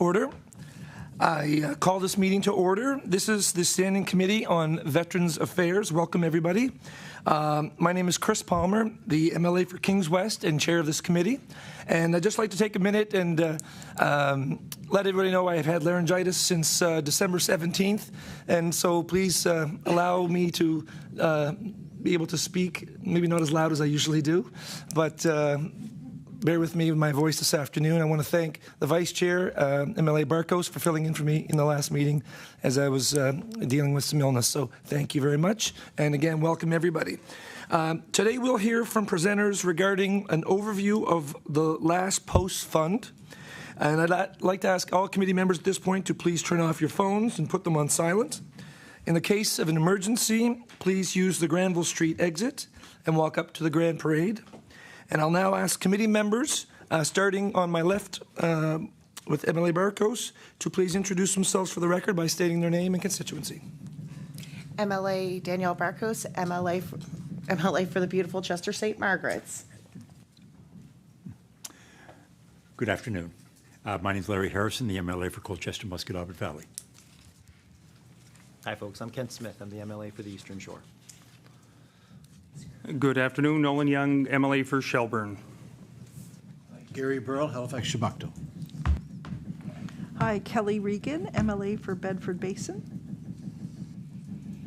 Order. I call this meeting to order. This is the Standing Committee on Veterans Affairs. Welcome, everybody. My name is Chris Palmer, the MLA for Kings West and chair of this committee. And I'd just like to take a minute and let everybody know I have had laryngitis since December 17th. And so please allow me to be able to speak, maybe not as loud as I usually do, but bear with me with my voice this afternoon. I want to thank the Vice Chair, MLA Barkos, for filling in for me in the last meeting as I was dealing with some illness. So thank you very much. And again, welcome everybody. Today we'll hear from presenters regarding an overview of the Last Post Fund. And I'd like to ask all committee members at this point to please turn off your phones and put them on silent. In the case of an emergency, please use the Granville Street exit and walk up to the Grand Parade. And I'll now ask committee members, starting on my left with MLA Barkos, to please introduce themselves for the record by stating their name and constituency. MLA Danielle Barkos, MLA for the beautiful Chester St. Margaret's. Good afternoon. My name is Larry Harrison, the MLA for Colchester Musquodoboit Valley. Hi, folks. I'm Kent Smith. I'm the MLA for the Eastern Shore. Good afternoon. Nolan Young, MLA for Shelburne. Gary Burrell, Halifax, Shabukto. Hi, Kelly Regan, MLA for Bedford Basin.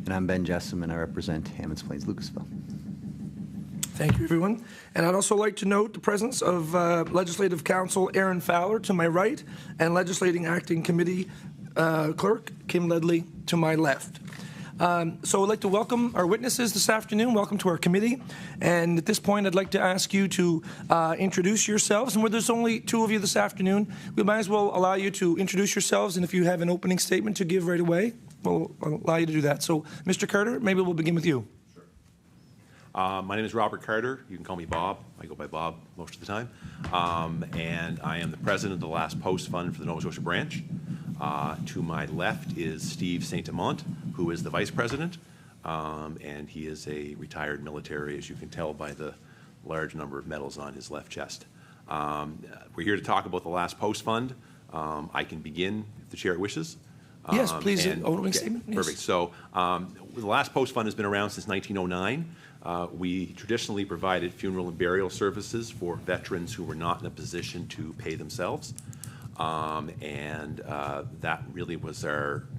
And I'm Ben Jessom, and I represent Hammonds Plains, Lucasville. Thank you, everyone. And I'd also like to note the presence of Legislative Counsel Aaron Fowler to my right and Legislating Acting Committee Clerk Kim Ledley to my left. So I'd like to welcome our witnesses this afternoon. Welcome to our committee. And at this point, I'd like to ask you to introduce yourselves. And where there's only two of you this afternoon, we might as well allow you to introduce yourselves. And if you have an opening statement to give right away, we'll allow you to do that. So, Mr. Carter, maybe we'll begin with you. Sure. My name is Robert Carter. You can call me Bob. I go by Bob most of the time. And I am the president of the Last Post Fund for the Nova Scotia branch. To my left is Steve St. Amant, who is the vice president, and he is a retired military, as you can tell by the large number of medals on his left chest. We're here to talk about the Last Post Fund. I can begin if the chair wishes. Yes, please. Opening statement. Yes. Perfect. So the Last Post Fund has been around since 1909. We traditionally provided funeral and burial services for veterans who were not in a position to pay themselves. That really was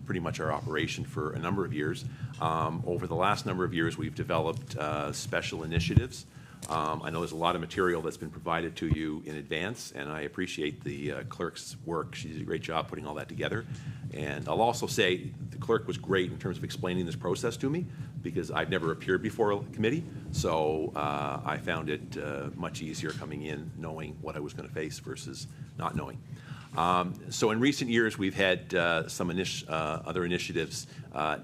pretty much our operation for a number of years. Over the last number of years, we've developed special initiatives. I know there's a lot of material that's been provided to you in advance, and I appreciate the clerk's work. She did a great job putting all that together. And I'll also say the clerk was great in terms of explaining this process to me, because I've never appeared before a committee, so I found it much easier coming in knowing what I was going to face versus not knowing. So in recent years, we've had some other initiatives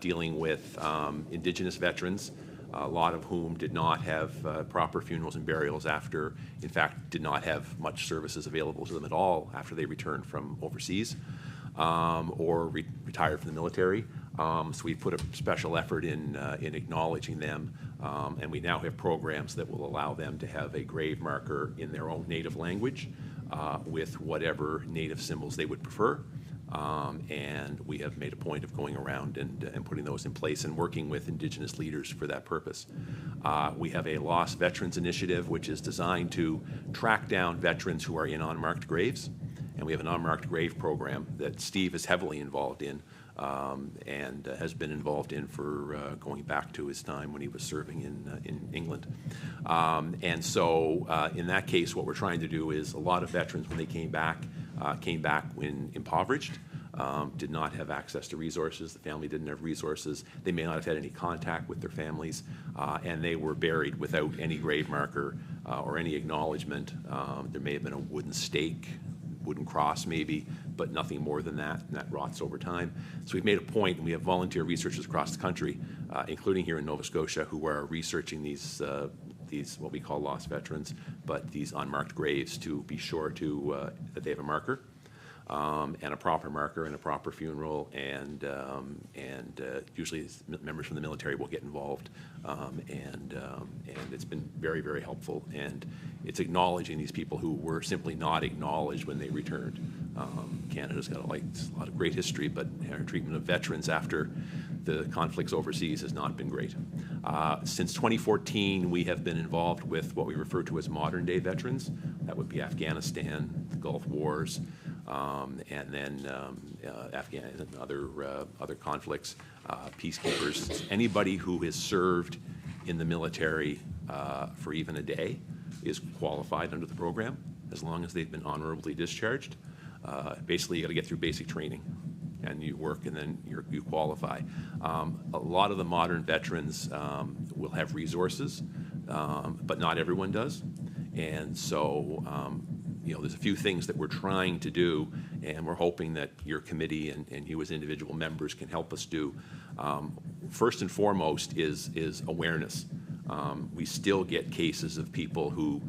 dealing with Indigenous veterans, a lot of whom did not have proper funerals and burials after, in fact, did not have much services available to them at all after they returned from overseas or retired from the military. So we put a special effort in acknowledging them, and we now have programs that will allow them to have a grave marker in their own native language with whatever native symbols they would prefer. And we have made a point of going around and putting those in place and working with Indigenous leaders for that purpose. We have a Lost Veterans Initiative, which is designed to track down veterans who are in unmarked graves. And we have an unmarked grave program that Steve is heavily involved in and has been involved in for going back to his time when he was serving in England. And so in that case, what we're trying to do is a lot of veterans, when they came back when impoverished, did not have access to resources. The family didn't have resources. They may not have had any contact with their families, and they were buried without any grave marker or any acknowledgement. There may have been a wooden stake, wooden cross maybe, but nothing more than that, and that rots over time. So we've made a point, and we have volunteer researchers across the country, including here in Nova Scotia, who are researching these what we call lost veterans, but these unmarked graves, to be sure that they have a marker. and a proper marker and a proper funeral, and usually members from the military will get involved, and it's been very, very helpful, and it's acknowledging these people who were simply not acknowledged when they returned. Canada's got a lot of great history, but our treatment of veterans after the conflicts overseas has not been great. Since 2014, we have been involved with what we refer to as modern-day veterans. That would be Afghanistan, the Gulf Wars, and then Afghan and other conflicts, peacekeepers. Anybody who has served in the military for even a day is qualified under the program, as long as they've been honorably discharged. Basically, you got to get through basic training, and you work, and then you qualify. A lot of the modern veterans will have resources, but not everyone does. And so, there's a few things that we're trying to do, and we're hoping that your committee and you as individual members can help us do. First and foremost is awareness. We still get cases of people who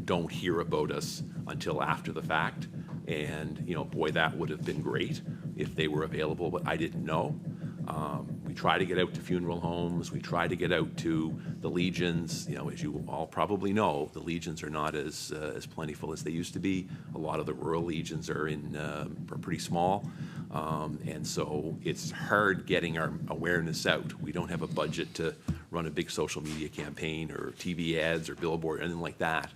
don't hear about us until after the fact, and boy, that would have been great if they were available, but I didn't know. We try to get out to funeral homes. We try to get out to the legions. As you all probably know, the legions are not as plentiful as they used to be. A lot of the rural legions are pretty small, and so it's hard getting our awareness out. We don't have a budget to run a big social media campaign or TV ads or billboard or anything like that.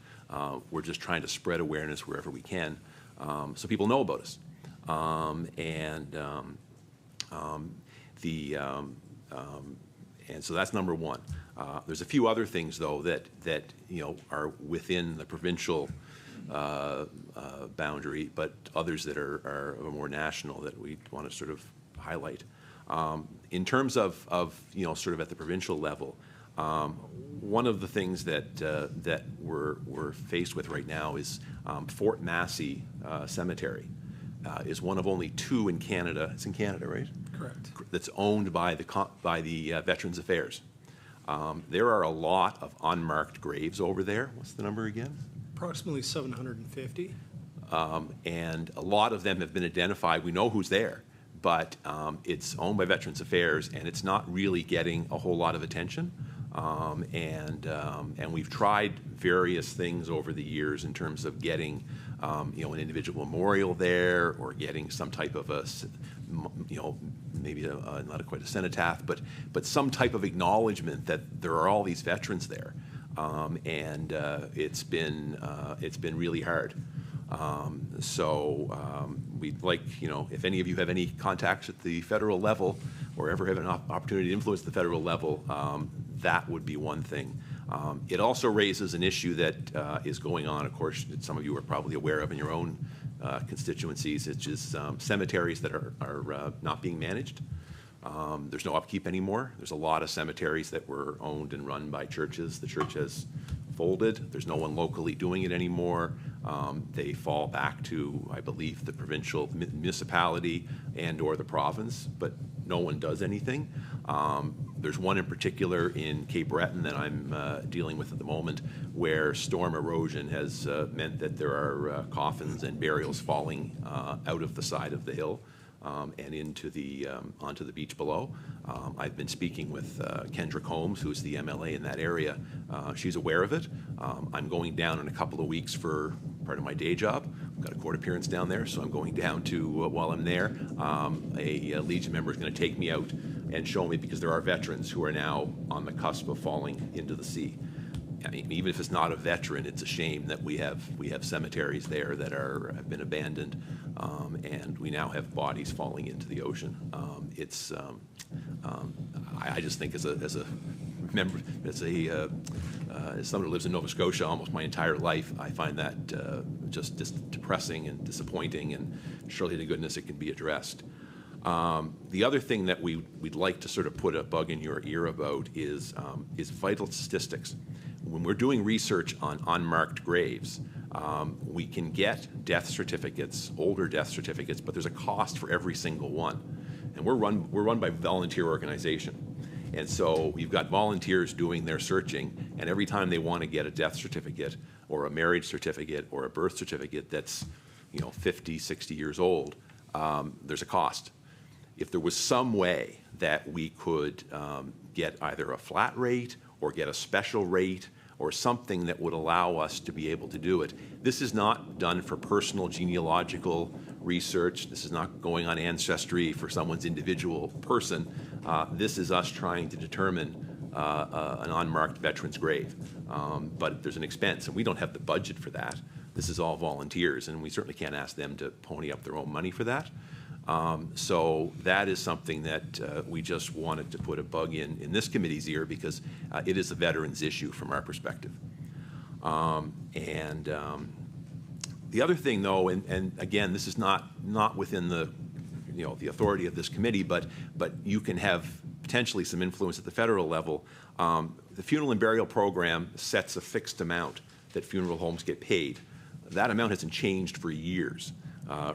We're just trying to spread awareness wherever we can, so people know about us, and so that's number one. There's a few other things, though, that are within the provincial boundary, but others that are more national that we want to sort of highlight. In terms of sort of at the provincial level, one of the things that we're faced with right now is Fort Massey Cemetery. Is one of only two in Canada. It's in Canada, right? Correct. That's owned by the Veterans Affairs. There are a lot of unmarked graves over there. What's the number again? Approximately 750. And a lot of them have been identified. We know who's there, but it's owned by Veterans Affairs, and it's not really getting a whole lot of attention. And we've tried various things over the years in terms of getting an individual memorial there, or getting some type of maybe not quite a cenotaph, but some type of acknowledgement that there are all these veterans there, and it's been really hard. So we'd like, if any of you have any contacts at the federal level, or ever have an opportunity to influence the federal level, that would be one thing. It also raises an issue that is going on, of course, that some of you are probably aware of in your own constituencies. It's just cemeteries that are not being managed. There's no upkeep anymore. There's a lot of cemeteries that were owned and run by churches. The church has folded. There's no one locally doing it anymore. They fall back to, I believe, the provincial municipality and or the province, but no one does anything. There's one in particular in Cape Breton that I'm dealing with at the moment, where storm erosion has meant that there are coffins and burials falling out of the side of the hill and into onto the beach below. I've been speaking with Kendra Combs, who's the MLA in that area. She's aware of it. I'm going down in a couple of weeks for part of my day job. I've got a court appearance down there, so I'm going down to, while I'm there, a Legion member is going to take me out and show me, because there are veterans who are now on the cusp of falling into the sea. I mean, even if it's not a veteran, it's a shame that we have cemeteries there that have been abandoned, and we now have bodies falling into the ocean. I just think as a member, as someone who lives in Nova Scotia almost my entire life, I find that just depressing and disappointing, and surely to goodness it can be addressed. The other thing that we'd like to sort of put a bug in your ear about is vital statistics. When we're doing research on unmarked graves, we can get death certificates, older death certificates, but there's a cost for every single one. And we're run by a volunteer organization. And so we've got volunteers doing their searching, and every time they want to get a death certificate or a marriage certificate or a birth certificate that's 50, 60 years old, there's a cost. If there was some way that we could get either a flat rate or get a special rate or something that would allow us to be able to do it. This is not done for personal genealogical research. This is not going on Ancestry for someone's individual person. This is us trying to determine an unmarked veteran's grave. But there's an expense, and we don't have the budget for that. This is all volunteers, and we certainly can't ask them to pony up their own money for that. So that is something that we just wanted to put a bug in this committee's ear because it is a veterans issue from our perspective. The other thing, though, and again, this is not within the the authority of this committee, but you can have potentially some influence at the federal level. The funeral and burial program sets a fixed amount that funeral homes get paid. That amount hasn't changed for years.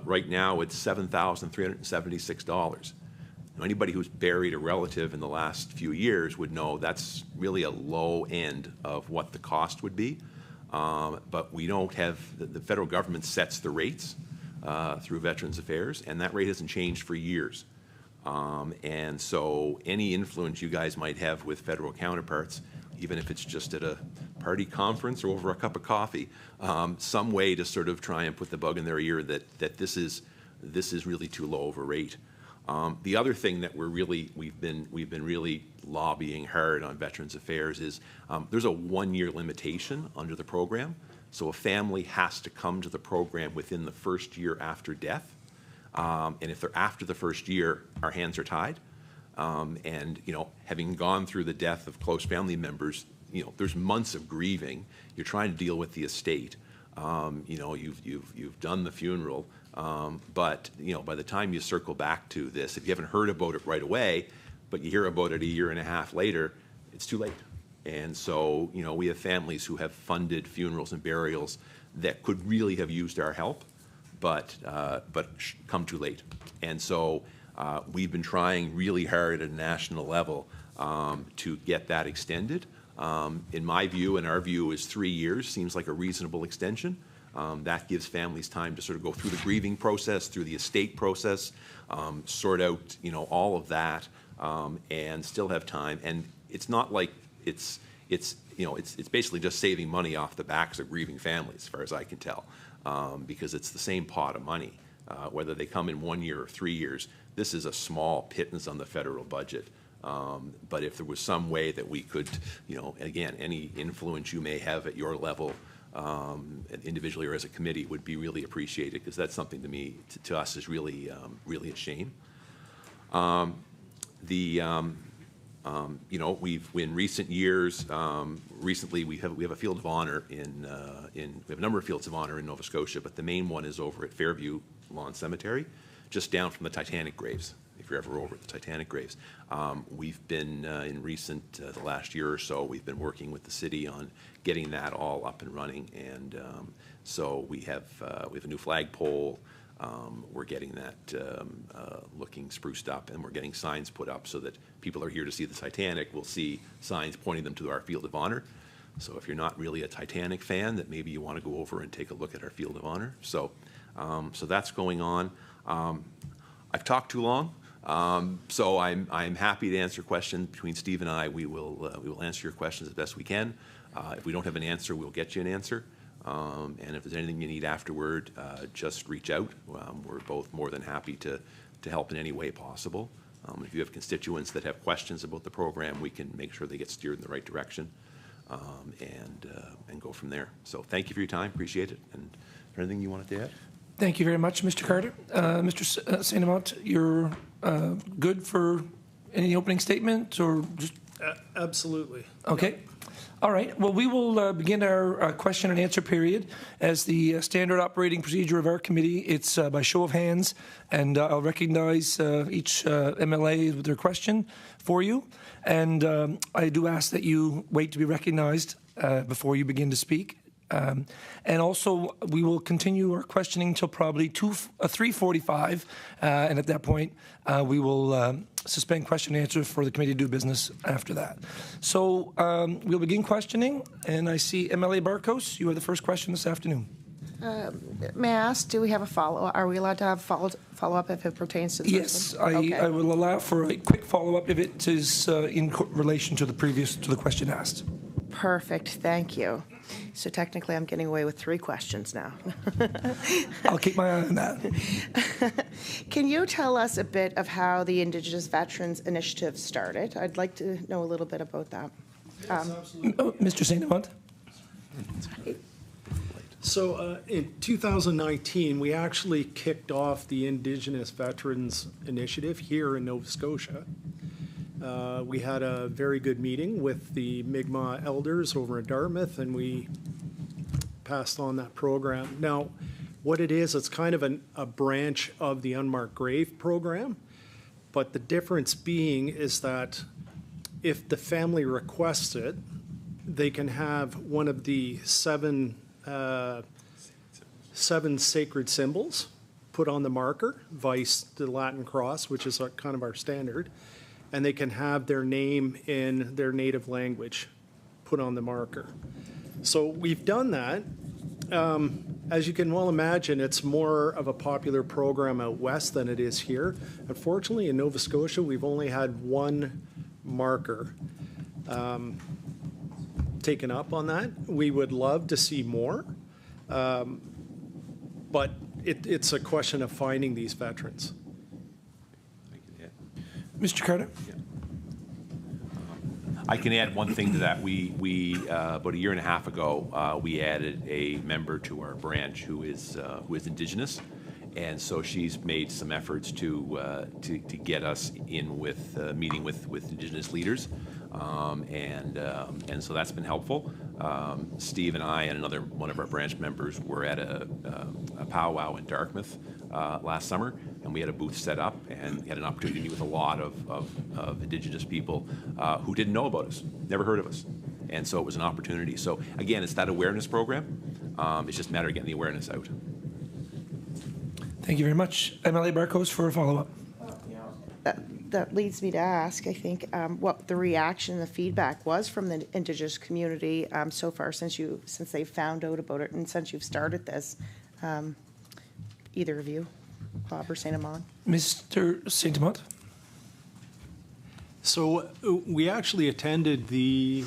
Right now, it's $7,376. Now, anybody who's buried a relative in the last few years would know that's really a low end of what the cost would be. But we don't have, the federal government sets the rates through Veterans Affairs, and that rate hasn't changed for years. And so any influence you guys might have with federal counterparts, even if it's just at a party conference or over a cup of coffee, some way to sort of try and put the bug in their ear that this is really too low of a rate. The other thing that we've been really lobbying hard on Veterans Affairs is there's a 1-year limitation under the program. So a family has to come to the program within the first year after death. And if they're after the first year, our hands are tied. And having gone through the death of close family members, there's months of grieving. You're trying to deal with the estate. You've done the funeral, but by the time you circle back to this, if you haven't heard about it right away, but you hear about it a year and a half later, it's too late. And so we have families who have funded funerals and burials that could really have used our help, but come too late. And so we've been trying really hard at a national level to get that extended. In my view, and our view, is 3 years seems like a reasonable extension. That gives families time to sort of go through the grieving process, through the estate process, sort out all of that, and still have time. And it's not like it's basically just saving money off the backs of grieving families, as far as I can tell, because it's the same pot of money, whether they come in 1 year or 3 years. This is a small pittance on the federal budget. But if there was some way that we could, again, any influence you may have at your level, individually or as a committee, would be really appreciated, because that's something to us is really a shame. We've in recent years, recently we have a field of honor we have a number of fields of honor in Nova Scotia, but the main one is over at Fairview Lawn Cemetery, just down from the Titanic graves. If you're ever over at the Titanic graves, we've been in the last year or so, we've been working with the city on getting that all up and running, and so we have a new flagpole. We're getting that looking spruced up, and we're getting signs put up so that people are here to see the Titanic will see signs pointing them to our field of honor. So if you're not really a Titanic fan, that maybe you want to go over and take a look at our field of honor. So that's going on. I've talked too long. So I'm happy to answer questions between Steve and I. We will answer your questions as best we can. If we don't have an answer, we'll get you an answer. And if there's anything you need afterward, just reach out. We're both more than happy to help in any way possible. If you have constituents that have questions about the program, we can make sure they get steered in the right direction, and go from there. So thank you for your time. Appreciate it. And is there anything you wanted to add? Thank you very much, Mr. Carter. Mr. St. Amant, you're good for any opening statement, or just? Absolutely. Okay. All right. Well, we will begin our question and answer period. As the standard operating procedure of our committee, it's by show of hands, and I'll recognize each MLA with their question for you. And I do ask that you wait to be recognized before you begin to speak. And also, we will continue our questioning until probably 3:45, and at that point, we will suspend question and answer for the committee to do business after that. So we'll begin questioning, and I see MLA Barkos. You have the first question this afternoon. May I ask, do we have a follow-up? Are we allowed to have follow-up if it pertains to the Yes, first one? Okay. I will allow for a quick follow-up if it is in relation to the question asked. Perfect, thank you. So technically, I'm getting away with 3 questions now. I'll keep my eye on that. Can you tell us a bit of how the Indigenous Veterans Initiative started? I'd like to know a little bit about that. Mr. St. Amant? So in 2019, we actually kicked off the Indigenous Veterans Initiative here in Nova Scotia. We had a very good meeting with the Mi'kmaq elders over in Dartmouth, and we passed on that program. Now, what it is, it's kind of a branch of the Unmarked Grave program, but the difference being is that if the family requests it, they can have one of the seven sacred symbols put on the marker, vice the Latin cross, which is kind of our standard, and they can have their name in their native language put on the marker. So we've done that. As you can well imagine, it's more of a popular program out west than it is here. Unfortunately, in Nova Scotia, we've only had one marker taken up on that. We would love to see more, but it's a question of finding these veterans. Mr. Carter? I can add one thing to that. We about a year and a half ago, we added a member to our branch who is Indigenous, and so she's made some efforts to get us in with meeting with Indigenous leaders, and so that's been helpful. Steve and I and another one of our branch members were at a powwow in Dartmouth last summer, and we had a booth set up and had an opportunity to meet with a lot of Indigenous people who didn't know about us, never heard of us. And so it was an opportunity. So again, it's that awareness program. It's just a matter of getting the awareness out. Thank you very much. MLA Barkos for a follow-up. That leads me to ask, I think, what the reaction, the feedback was from the Indigenous community so far since they found out about it and since you've started this. Either of you, Bob or St. Amant? Mr. St. Amant? So we actually attended the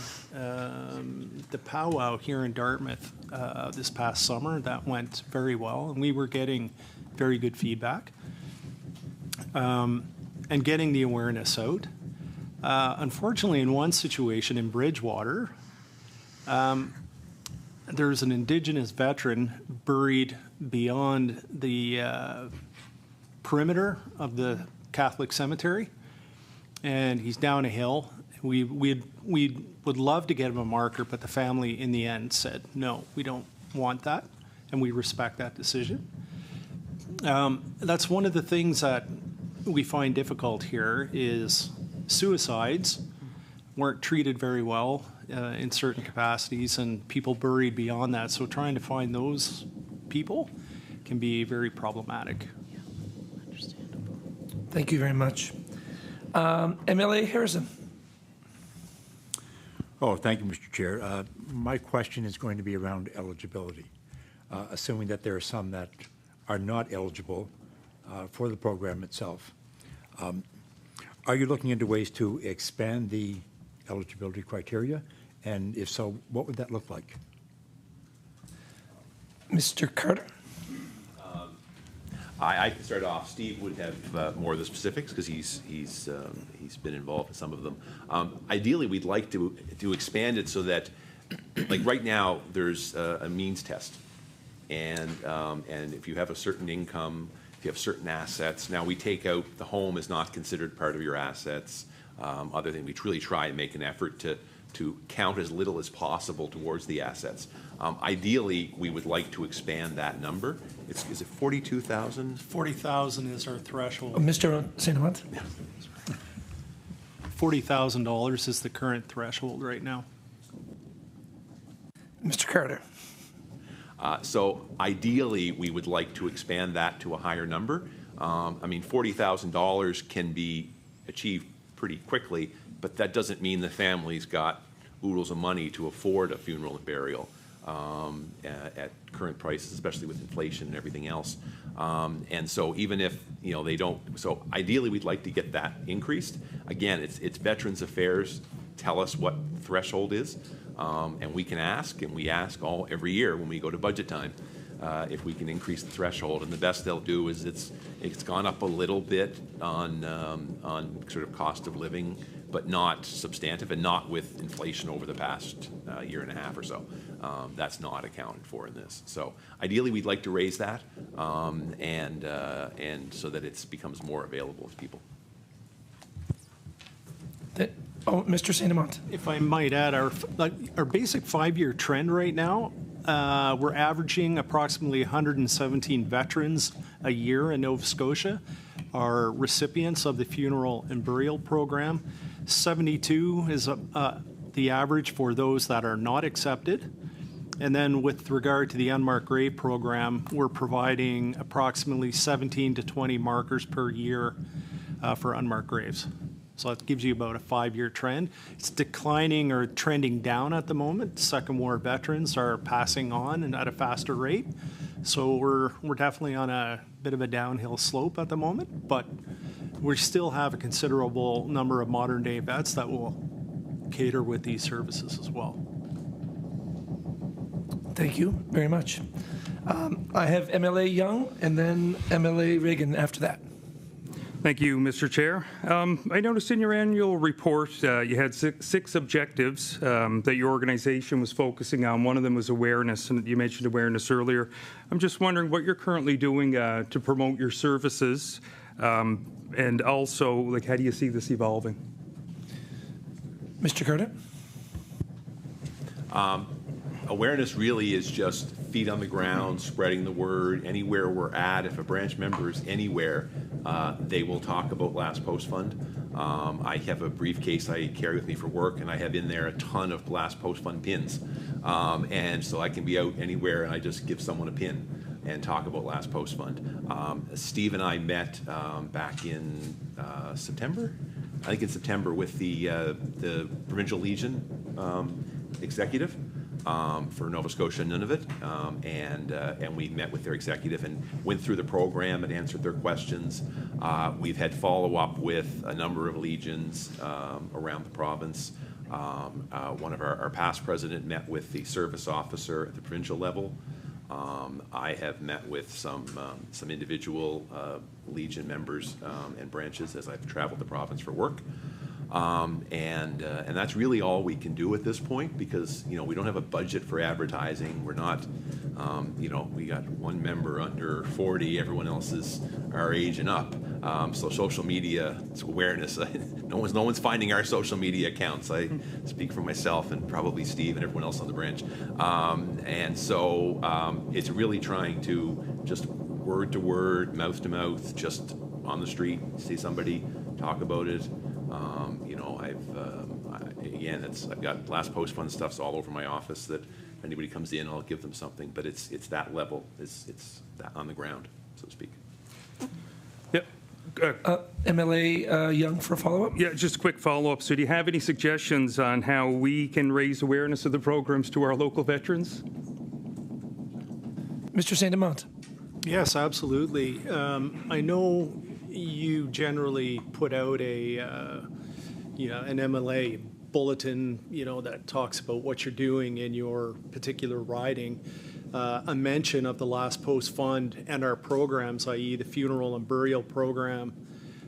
powwow here in Dartmouth this past summer. That went very well, and we were getting very good feedback and getting the awareness out. Unfortunately, in one situation in Bridgewater, there's an Indigenous veteran buried beyond the perimeter of the Catholic cemetery, and he's down a hill. We would love to get him a marker, but the family in the end said, no, we don't want that, and we respect that decision. That's one of the things that we find difficult here is suicides weren't treated very well in certain capacities, and people buried beyond that. So trying to find those people can be very problematic. Yeah, understandable. Thank you very much. MLA Harrison. Oh, thank you, Mr. Chair. My question is going to be around eligibility, assuming that there are some that are not eligible for the program itself. Are you looking into ways to expand the eligibility criteria? And if so, what would that look like? Mr. Carter? I can start off. Steve would have more of the specifics because he's been involved in some of them. Ideally, we'd like to expand it so that, like right now, there's a means test, and if you have a certain income, if you have certain assets. Now we take out the home is not considered part of your assets. Other than we really try and make an effort to count as little as possible towards the assets. Ideally, we would like to expand that number. Is it 42,000? 40,000 is our threshold. Mr. St. Amant? $40,000 is the current threshold right now. Mr. Carter? So ideally, we would like to expand that to a higher number. I mean, $40,000 can be achieved pretty quickly, but that doesn't mean the family's got oodles of money to afford a funeral and burial. at current prices, especially with inflation and everything else. And so even if, they don't, so ideally we'd like to get that increased. Again, it's Veterans Affairs tell us what threshold is, and we can ask, and we ask every year when we go to budget time, if we can increase the threshold. And the best they'll do is it's gone up a little bit on sort of cost of living, but not substantive, and not with inflation over the past year and a half or so. That's not accounted for in this. So ideally, we'd like to raise that, and so that it becomes more available to people. Mr. St. Amant. If I might add, our basic 5-year trend right now, we're averaging approximately 117 veterans a year in Nova Scotia are recipients of the funeral and burial program. 72 is the average for those that are not accepted. And then with regard to the unmarked grave program, we're providing approximately 17 to 20 markers per year for unmarked graves. So that gives you about a 5-year trend. It's declining or trending down at the moment. Second war veterans are passing on and at a faster rate. So we're definitely on a bit of a downhill slope at the moment, but we still have a considerable number of modern day vets that will cater with these services as well. Thank you very much. I have MLA Young and then MLA Reagan after that. Thank you, Mr. Chair. I noticed in your annual report you had six objectives that your organization was focusing on. One of them was awareness, and you mentioned awareness earlier. I'm just wondering what you're currently doing to promote your services, and also, how do you see this evolving? Mr. Carter? Awareness really is just feet on the ground, spreading the word. Anywhere we're at, if a branch member is anywhere, they will talk about Last Post Fund. I have a briefcase I carry with me for work, and I have in there a ton of Last Post Fund pins. And so I can be out anywhere, and I just give someone a pin and talk about Last Post Fund. Steve and I met back in September, I think in September, with the Provincial Legion executive. For Nova Scotia and Nunavut, and we met with their executive and went through the program and answered their questions. We've had follow-up with a number of legions around the province. One of our past president met with the service officer at the provincial level. I have met with some individual legion members and branches as I've traveled the province for work. And that's really all we can do at this point, because we don't have a budget for advertising. We're not, we got one member under 40. Everyone else is our age and up. So social media, it's awareness. No one's finding our social media accounts. I speak for myself and probably Steve and everyone else on the branch. And so it's really trying to just word to word, mouth to mouth, just on the street, see somebody, talk about it. I've got Last Post Fund stuffs all over my office that if anybody comes in, I'll give them something. But it's that level. It's that on the ground, so to speak. Yep. MLA Young for a follow-up? Yeah, just a quick follow-up. So do you have any suggestions on how we can raise awareness of the programs to our local veterans? Mr. St. Amant. Yes, absolutely. I know you generally put out an MLA bulletin, that talks about what you're doing in your particular riding. A mention of the Last Post Fund and our programs, i.e. the funeral and burial program,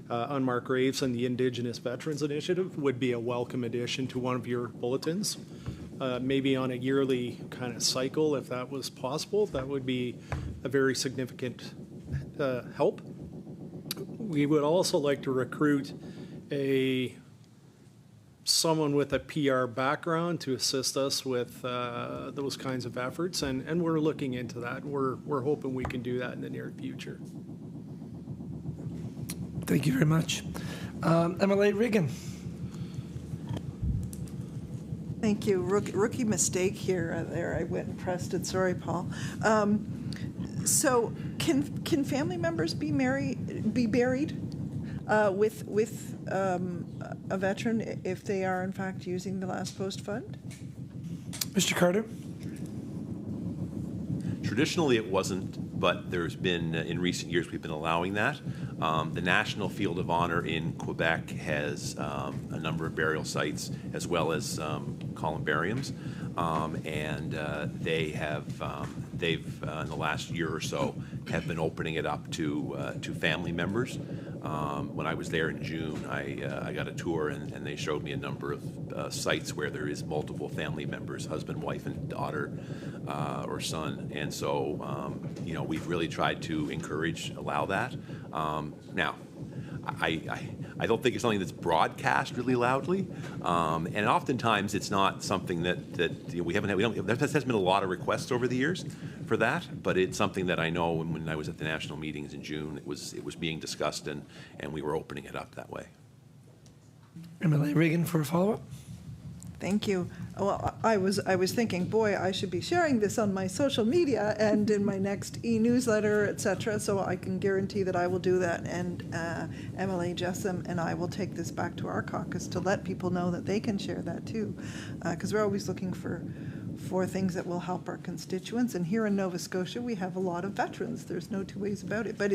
Unmarked Graves, and the Indigenous Veterans Initiative would be a welcome addition to one of your bulletins. Maybe on a yearly kind of cycle, if that was possible, that would be a very significant help. We would also like to recruit someone with a PR background to assist us with those kinds of efforts, and we're looking into that. We're hoping we can do that in the near future. Thank you very much. MLA Reagan. Thank you. Rookie mistake here. There, I went and pressed it. Sorry, Paul. So, can family members be buried with a veteran if they are in fact using the Last Post Fund? Mr. Carter. Traditionally, it wasn't, but there's been, in recent years, we've been allowing that. The National Field of Honor in Quebec has a number of burial sites as well as columbariums, and they've in the last year or so have been opening it up to family members. When I was there in June, I got a tour, and they showed me a number of sites where there is multiple family members, husband, wife, and daughter, or son. And so, we've really tried to allow that. Now, I don't think it's something that's broadcast really loudly, and oftentimes it's not something that there has been a lot of requests over the years for that, but it's something that I know when I was at the national meetings in June, it was being discussed, and we were opening it up that way. MLA Reagan for a follow-up. Thank you. Well, I was thinking, boy, I should be sharing this on my social media and in my next e-newsletter, et cetera, so I can guarantee that I will do that. And MLA Jessom and I will take this back to our caucus to let people know that they can share that too, because we're always looking for things that will help our constituents. And here in Nova Scotia, we have a lot of veterans. There's no two ways about it. But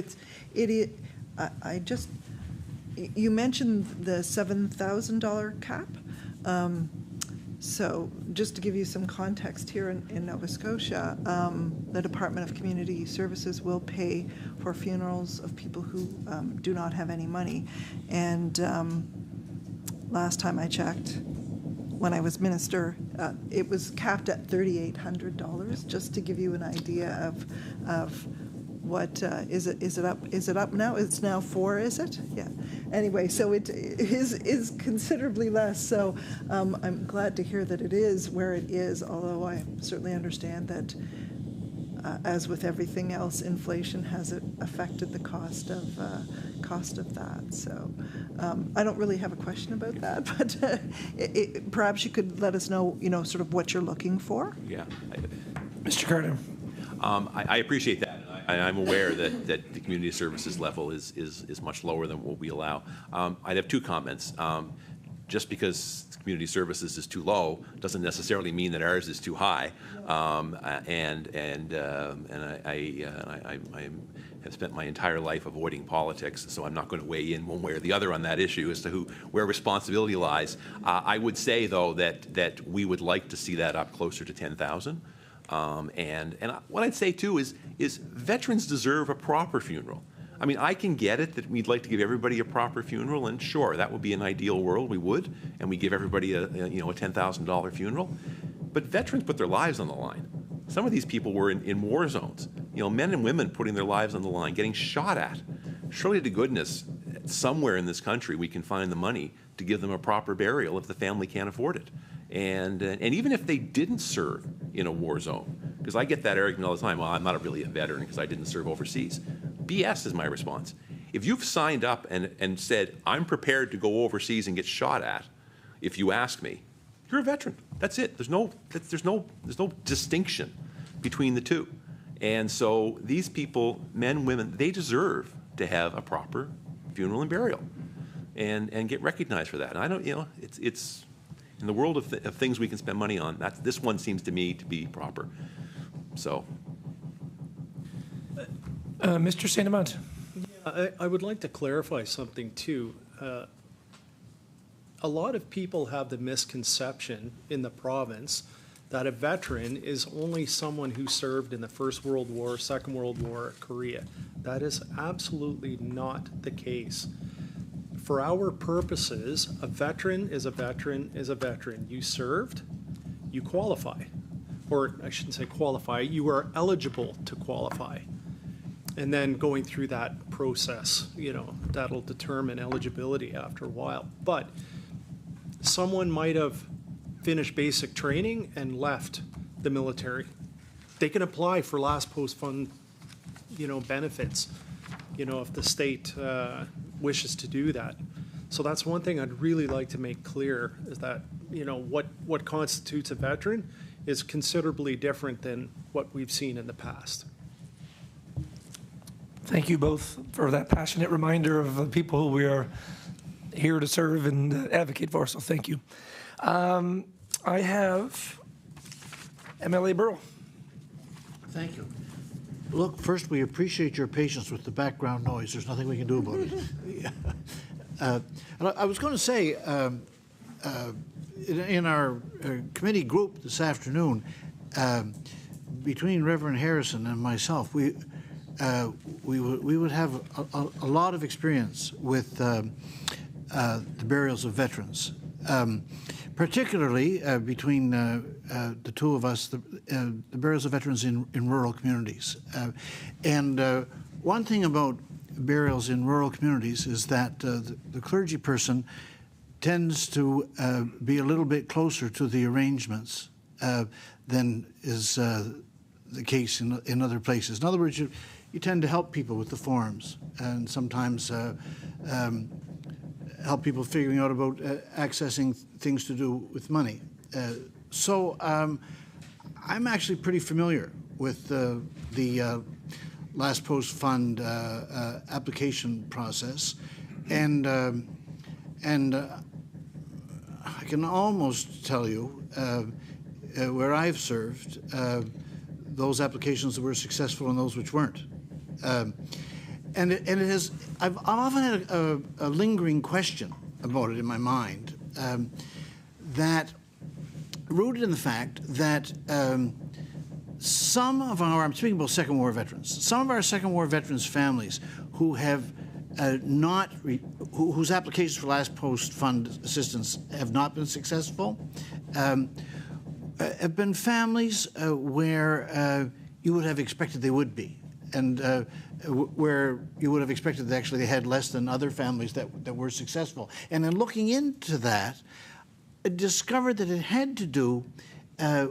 you mentioned the $7,000 cap. So just to give you some context here in Nova Scotia, the Department of Community Services will pay for funerals of people who do not have any money. And last time I checked, when I was minister, it was capped at $3,800, just to give you an idea of what is it up now? It's now 4, is it? Yeah. Anyway, so it is considerably less. So I'm glad to hear that it is where it is. Although I certainly understand that, as with everything else, inflation has affected the cost of that. So I don't really have a question about that, but perhaps you could let us know, sort of what you're looking for. Yeah. Mr. Carter. I appreciate that. I'm aware that the community services level is much lower than what we allow. I'd have 2 comments. Just because community services is too low doesn't necessarily mean that ours is too high. And I have spent my entire life avoiding politics, so I'm not going to weigh in one way or the other on that issue as to where responsibility lies. I would say, though, that we would like to see that up closer to 10,000. And what I'd say, too, is veterans deserve a proper funeral. I mean, I can get it that we'd like to give everybody a proper funeral, and sure, that would be an ideal world, we would, and we give everybody a $10,000 funeral. But veterans put their lives on the line. Some of these people were in war zones. Men and women putting their lives on the line, getting shot at. Surely to goodness, somewhere in this country we can find the money to give them a proper burial if the family can't afford it. And even if they didn't serve in a war zone, because I get that argument all the time, well, I'm not really a veteran because I didn't serve overseas. BS is my response. If you've signed up and said, I'm prepared to go overseas and get shot at, if you ask me, you're a veteran. That's it. There's no distinction between the two. And so these people, men, women, they deserve to have a proper funeral and burial and get recognized for that. And I don't, it's in the world of things we can spend money on, this one seems to me to be proper. So. Mr. St. Amant. Yeah, I would like to clarify something, too. A lot of people have the misconception in the province that a veteran is only someone who served in the First World War, Second World War, Korea. That is absolutely not the case. For our purposes, a veteran is a veteran is a veteran. You served, you qualify. Or I shouldn't say qualify, you are eligible to qualify. And then going through that process, that'll determine eligibility after a while. But someone might have finished basic training and left the military. They can apply for last post fund, benefits, if the state wishes to do that. So that's one thing I'd really like to make clear is that, what constitutes a veteran is considerably different than what we've seen in the past. Thank you both for that passionate reminder of the people who we are here to serve and advocate for, so thank you. I have MLA Burrow. Thank you. Look, first, we appreciate your patience with the background noise. There's nothing we can do about it. And I was going to say, in our committee group this afternoon, between Reverend Harrison and myself, we would have a lot of experience with the burials of veterans, particularly between the two of us, the burials of veterans in rural communities. And one thing about burials in rural communities is that the clergy person tends to be a little bit closer to the arrangements than is the case in other places. In other words, you tend to help people with the forms, and sometimes help people figuring out about accessing things to do with money. So I'm actually pretty familiar with the last post fund application process, and I can almost tell you where I've served those applications that were successful and those which weren't. And it has. I've often had a lingering question about it in my mind, that rooted in the fact that some of our, I'm speaking about Second War veterans, some of our Second War veterans families who have whose applications for last post fund assistance have not been successful, have been families where you would have expected they would be, and where you would have expected that actually they had less than other families that were successful. And in looking into that, I discovered that it had to do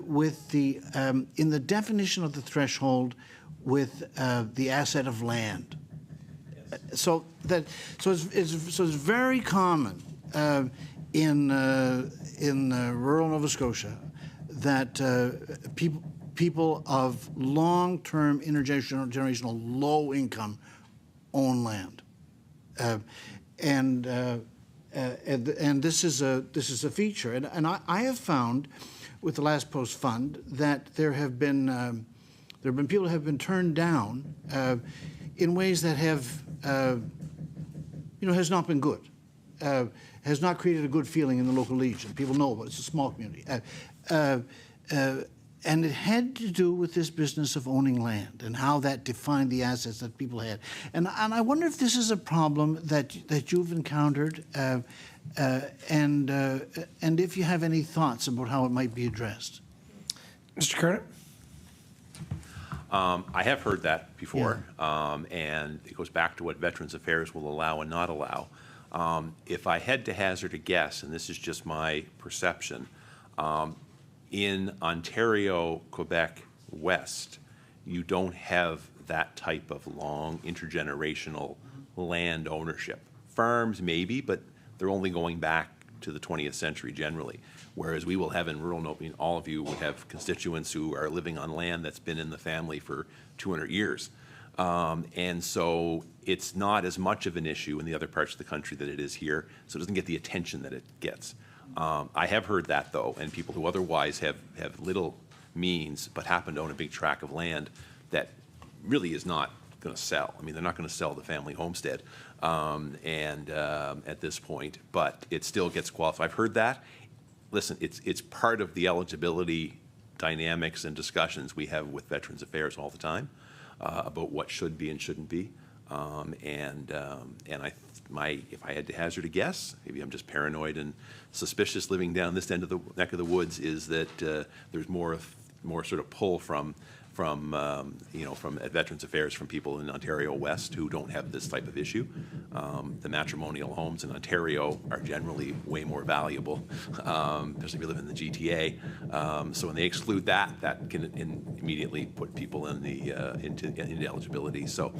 with the, in the definition of the threshold, with the asset of land. So it's very common in rural Nova Scotia that people of long-term intergenerational low income own land, and this is a feature. And I have found with the last post fund that there have been people who have been turned down in ways that have has not been good, has not created a good feeling in the local legion. People know about it. It's a small community. And it had to do with this business of owning land and how that defined the assets that people had. And I wonder if this is a problem that you've encountered, and if you have any thoughts about how it might be addressed. Mr. Kerner? I have heard that before, and it goes back to what Veterans Affairs will allow and not allow. If I had to hazard a guess, and this is just my perception, in Ontario, Quebec West, you don't have that type of long intergenerational land ownership. Farms maybe, but they're only going back to the 20th century generally. Whereas we will have in rural, all of you would have constituents who are living on land that's been in the family for 200 years. And so it's not as much of an issue in the other parts of the country that it is here, so it doesn't get the attention that it gets. I have heard that, though, and people who otherwise have little means but happen to own a big tract of land that really is not going to sell. I mean, they're not going to sell the family homestead at this point, but it still gets qualified. I've heard that. Listen, it's part of the eligibility dynamics and discussions we have with Veterans Affairs all the time about what should be and shouldn't be. If I had to hazard a guess, maybe I'm just paranoid and suspicious living down this end of the neck of the woods, is that there's more sort of pull from Veterans Affairs from people in Ontario West who don't have this type of issue. The matrimonial homes in Ontario are generally way more valuable, especially if you live in the GTA. So when they exclude that, that can immediately put people in into eligibility. So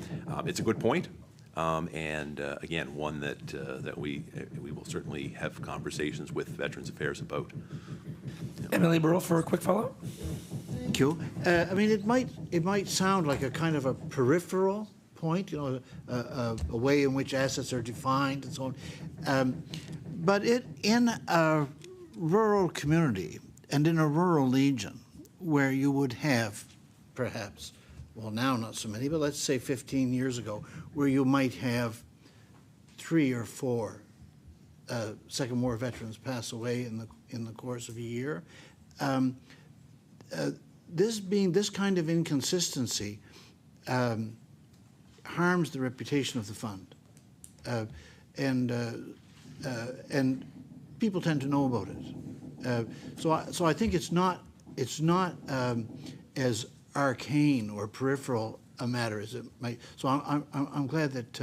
it's a good point. Again, one that we will certainly have conversations with Veterans Affairs about. Emily Burrell for a quick follow-up. Thank you. I mean, it might sound like a kind of a peripheral point, a way in which assets are defined and so on. But in a rural community and in a rural region where you would have perhaps, well, now not so many, but let's say 15 years ago, where you might have 3 or 4 Second War veterans pass away in the course of a year. This kind of inconsistency harms the reputation of the fund, and people tend to know about it. So I think it's not as arcane or peripheral a matter as it might. So I'm glad that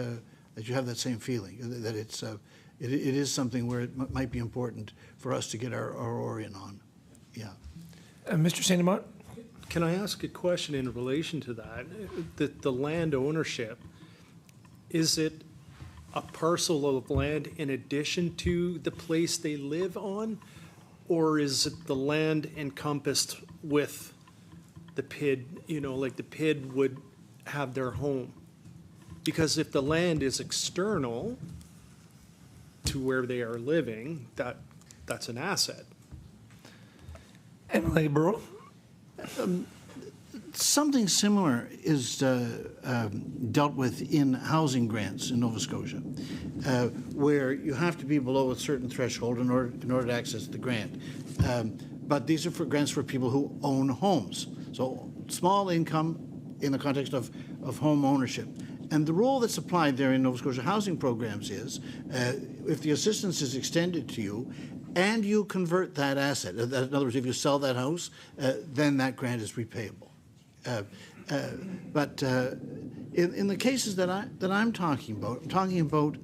you have that same feeling, that it is something where it might be important for us to get our oar in on. Yeah. Mr. St. Amant? Can I ask a question in relation to that? The land ownership, is it a parcel of land in addition to the place they live on? Or is it the land encompassed with the PID, like the PID would have their home? Because if the land is external to where they are living, that's an asset. MLA Burrow? Something similar is dealt with in housing grants in Nova Scotia, where you have to be below a certain threshold in order to access the grant. But these are for grants for people who own homes, so small income in the context of home ownership. And the rule that's applied there in Nova Scotia housing programs is, if the assistance is extended to you, and you convert that asset, in other words, if you sell that house, then that grant is repayable. But in the cases that I'm talking about, I'm talking about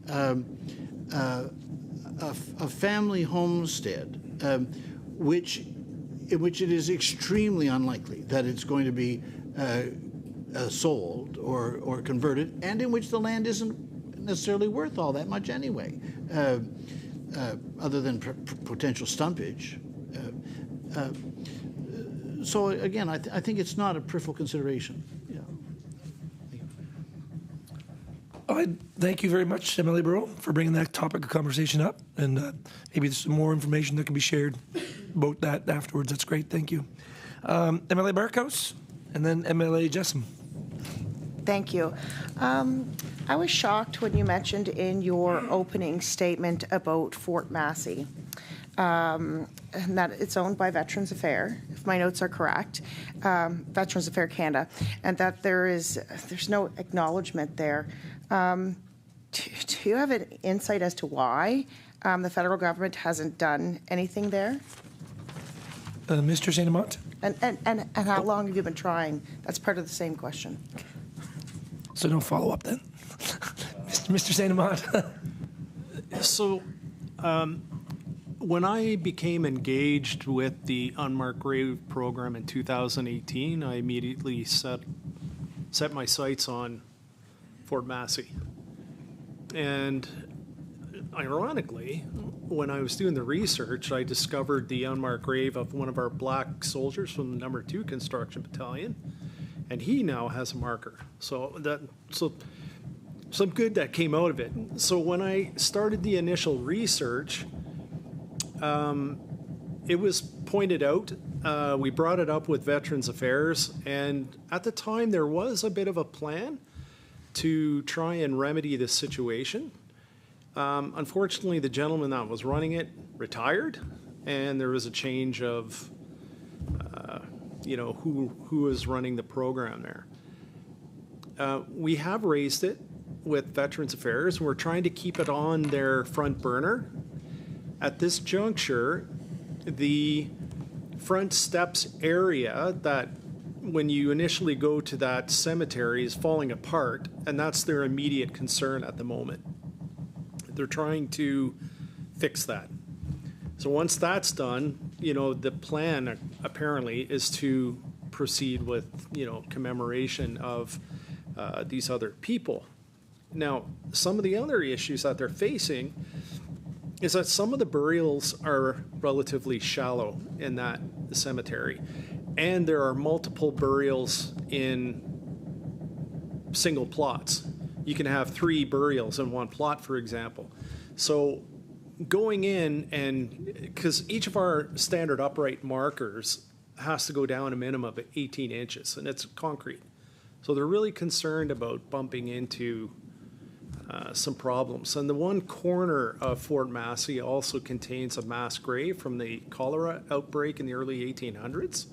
a family homestead, in which it is extremely unlikely that it's going to be sold or converted, and in which the land isn't necessarily worth all that much anyway. Other than potential stumpage. So again, I think it's not a peripheral consideration. Yeah. Thank you very much, MLA Burrow, for bringing that topic of conversation up, and maybe there's some more information that can be shared about that afterwards. That's great. Thank you. MLA Barkhouse, and then MLA Jessom. Thank you. I was shocked when you mentioned in your opening statement about Fort Massey, and that it's owned by Veterans Affairs, if my notes are correct, Veterans Affairs Canada, and that there's no acknowledgement there. Do you have an insight as to why the federal government hasn't done anything there? Mr. St. Amant? And how long have you been trying? That's part of the same question. So no follow-up then. Mr. St. Amant. So when I became engaged with the Unmarked Grave program in 2018, I immediately set my sights on Fort Massey. And ironically, when I was doing the research, I discovered the unmarked grave of one of our black soldiers from the No. 2 Construction Battalion, and he now has a marker. So some good that came out of it. So when I started the initial research, it was pointed out. We brought it up with Veterans Affairs, and at the time there was a bit of a plan to try and remedy this situation. Unfortunately, the gentleman that was running it retired, and there was a change of, who was running the program there. We have raised it with Veterans Affairs, and we're trying to keep it on their front burner. At this juncture, the front steps area that when you initially go to that cemetery is falling apart, and that's their immediate concern at the moment. They're trying to fix that. So once that's done, the plan apparently is to proceed with, commemoration of these other people. Now, some of the other issues that they're facing is that some of the burials are relatively shallow in that cemetery, and there are multiple burials in single plots. You can have 3 burials in one plot, for example. So going in, and because each of our standard upright markers has to go down a minimum of 18 inches, and it's concrete. So they're really concerned about bumping into some problems. And the one corner of Fort Massey also contains a mass grave from the cholera outbreak in the early 1800s.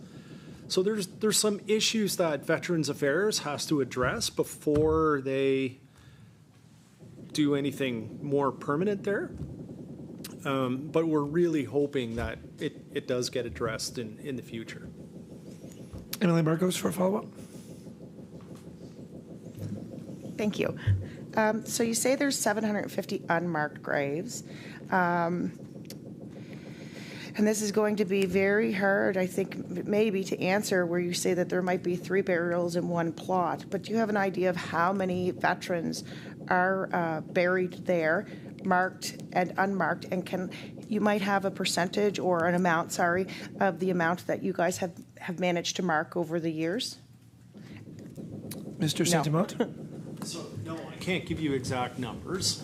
So there's some issues that Veterans Affairs has to address before they do anything more permanent there. But we're really hoping that it does get addressed in the future. Emily Marcos for a follow-up. Thank you. So you say there's 750 unmarked graves. And this is going to be very hard, I think, maybe to answer, where you say that there might be 3 burials in one plot. But do you have an idea of how many veterans are buried there, marked and unmarked? And you might have a percentage or an amount, sorry, of the amount that you guys have managed to mark over the years? Mr. Saint-Amant? So, no, I can't give you exact numbers.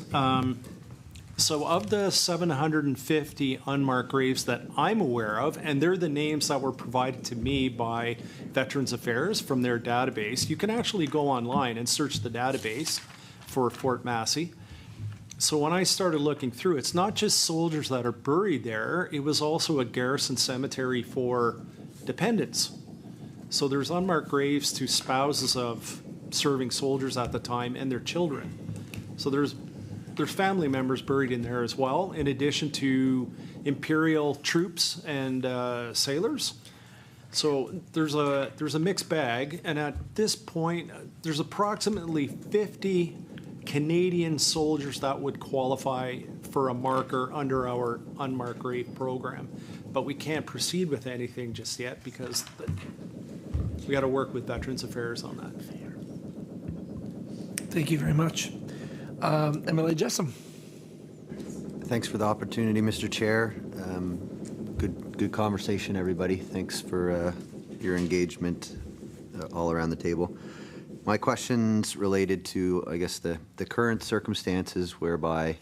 So of the 750 unmarked graves that I'm aware of, and they're the names that were provided to me by Veterans Affairs from their database, you can actually go online and search the database for Fort Massey. So when I started looking through, it's not just soldiers that are buried there, it was also a garrison cemetery for dependents. So there's unmarked graves to spouses of serving soldiers at the time and their children. So there's family members buried in there as well, in addition to Imperial troops and sailors. So there's a mixed bag, and at this point, there's approximately 50 Canadian soldiers that would qualify for a marker under our unmarked grave program. But we can't proceed with anything just yet because we got to work with Veterans Affairs on that. Thank you very much. MLA Jessom. Thanks for the opportunity, Mr. Chair. Good conversation, everybody. Thanks for your engagement all around the table. My question's related to, I guess, the current circumstances whereby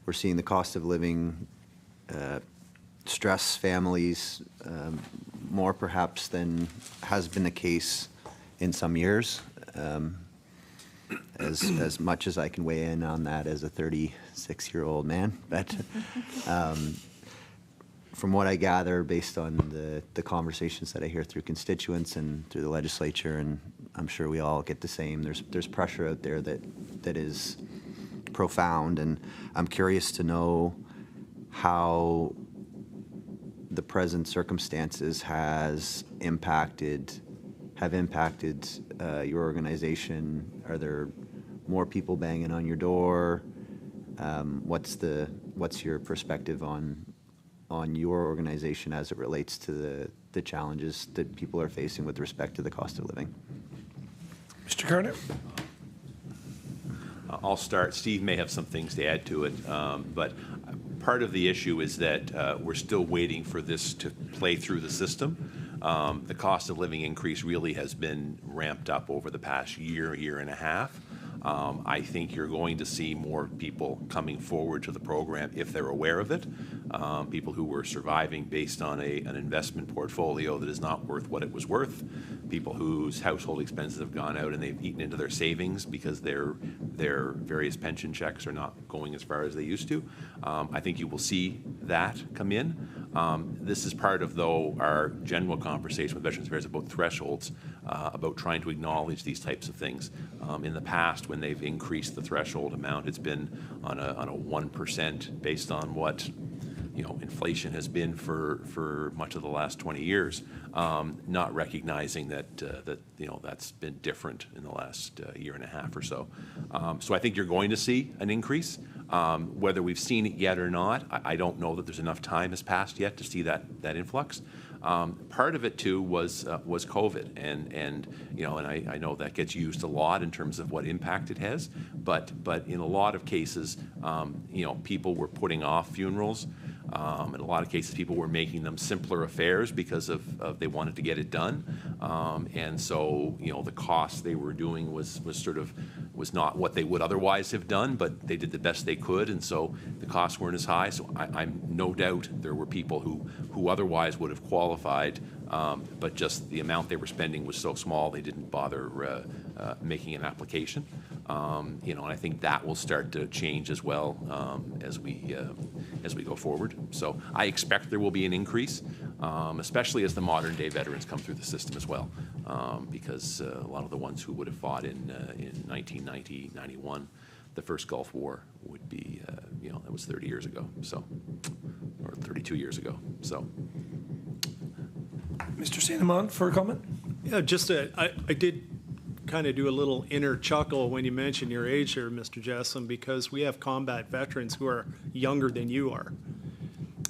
we're seeing the cost of living stress families more perhaps than has been the case in some years. As much as I can weigh in on that as a 36-year-old man, but from what I gather, based on the conversations that I hear through constituents and through the legislature, and I'm sure we all get the same, there's pressure out there that is profound, and I'm curious to know how the present circumstances have impacted your organization. Are there more people banging on your door? What's your perspective on your organization as it relates to the challenges that people are facing with respect to the cost of living? Mr. Carter? I'll start. Steve may have some things to add to it, but part of the issue is that we're still waiting for this to play through the system. The cost of living increase really has been ramped up over the past year and a half. I think you're going to see more people coming forward to the program if they're aware of it. People who were surviving based on an investment portfolio that is not worth what it was worth. People whose household expenses have gone out and they've eaten into their savings because their various pension checks are not going as far as they used to. I think you will see that come in. This is part of, though, our general conversation with Veterans Affairs about thresholds, about trying to acknowledge these types of things. In the past, when they've increased the threshold amount, it's been on a 1% based on what inflation has been for much of the last 20 years, not recognizing that that's been different in the last year and a half or so. So I think you're going to see an increase. Whether we've seen it yet or not, I don't know that there's enough time has passed yet to see that influx. Part of it too was COVID, and I know that gets used a lot in terms of what impact it has. But in a lot of cases, people were putting off funerals. In a lot of cases, people were making them simpler affairs because of they wanted to get it done, and so the cost they were doing was not what they would otherwise have done, but they did the best they could, and so the costs weren't as high. So I'm no doubt there were people who otherwise would have qualified but just the amount they were spending was so small they didn't bother making an application. You know, and I think that will start to change as well as we go forward. So I expect there will be an increase, especially as the modern day veterans come through the system as well, because a lot of the ones who would have fought in 1990, 91, the first Gulf War would be, you know, that was 30 years ago, so, or 32 years ago, so. Mr. Santamont for a comment? Yeah, just I did kind of do a little inner chuckle when you mentioned your age here, Mr. Jesselm, because we have combat veterans who are younger than you are.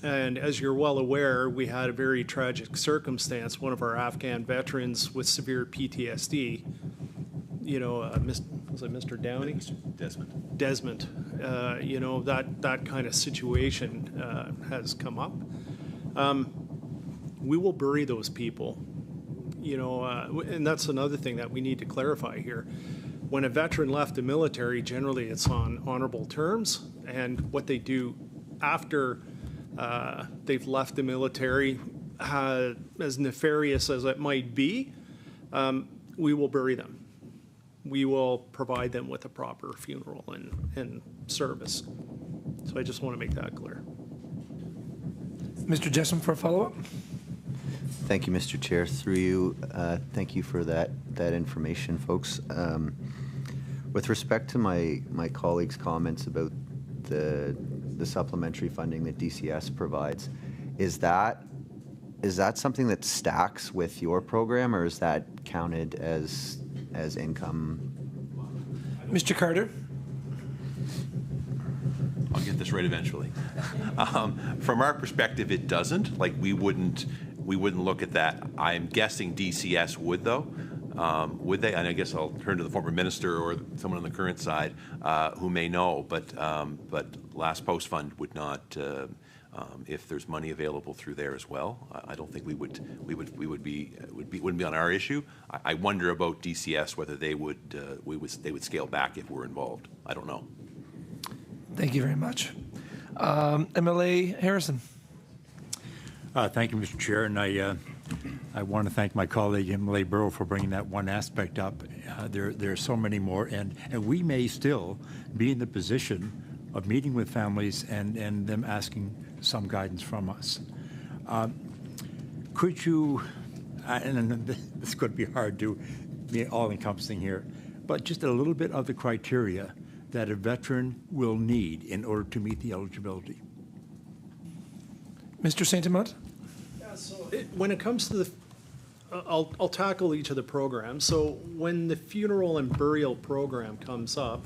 And as you're well aware, we had a very tragic circumstance. One of our Afghan veterans with severe PTSD, you know, was it Mr. Downey? Desmond. You know, that kind of situation has come up. We will bury those people. You know, and that's another thing that we need to clarify here. When a veteran left the military, generally it's on honorable terms, and what they do after they've left the military, as nefarious as it might be, we will bury them. We will provide them with a proper funeral and service. So I just want to make that clear. Mr. Jesselm for a follow-up? Thank you, Mr. Chair. Through you, thank you for that information, folks. With respect to my colleague's comments about the supplementary funding that DCS provides, is that something that stacks with your program, or is that counted as income? Mr. Carter? I'll get this right eventually. From our perspective, it doesn't. Like, we wouldn't look at that. I'm guessing DCS would, though. Would they? And I guess I'll turn to the former minister or someone on the current side who may know. But Last Post Fund would not. If there's money available through there as well, I don't think wouldn't be on our issue. I wonder about DCS, whether they would scale back if we're involved. I don't know. Thank you very much. MLA Harrison. Thank you, Mr. Chair, and I want to thank my colleague MLA Burrow for bringing that one aspect up. There are so many more, and we may still be in the position of meeting with families and them asking some guidance from us. Could you, and this could be hard to be all-encompassing here, but just a little bit of the criteria that a veteran will need in order to meet the eligibility? Mr. Santamont? Yeah, so when it comes to the, I'll tackle each of the programs. So when the funeral and burial program comes up,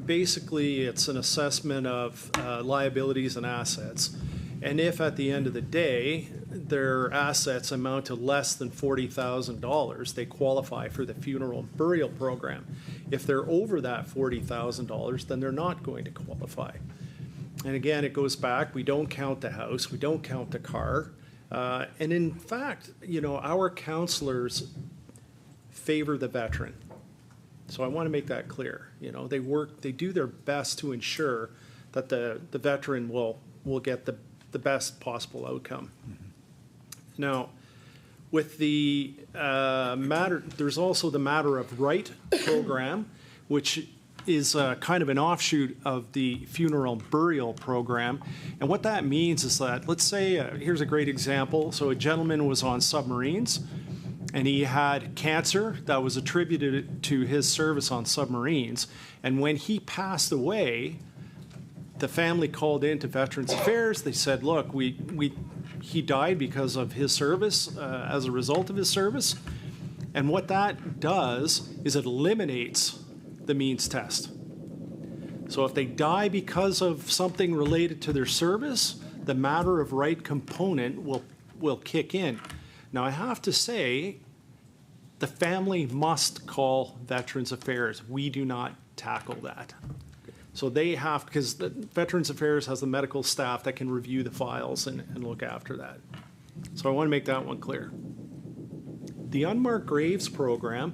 basically it's an assessment of liabilities and assets. And if at the end of the day, their assets amount to less than $40,000, they qualify for the funeral and burial program. If they're over that $40,000, then they're not going to qualify. And again, it goes back, we don't count the house, we don't count the car. And in fact, you know, our counselors favor the veteran. So I want to make that clear. You know, they do their best to ensure that the veteran will get the best possible outcome. Mm-hmm. Now, with the there's also the Matter of Right program, which is kind of an offshoot of the funeral and burial program. And what that means is that, let's say, here's a great example. So a gentleman was on submarines, and he had cancer that was attributed to his service on submarines. And when he passed away, the family called into Veterans Affairs. They said, look, he died because of his service, as a result of his service. And what that does is it eliminates the means test. So if they die because of something related to their service, the Matter of Right component will kick in. Now, I have to say, the family must call Veterans Affairs. We do not tackle that. So they have, because the Veterans Affairs has the medical staff that can review the files and look after that. So I want to make that one clear. The Unmarked Graves program,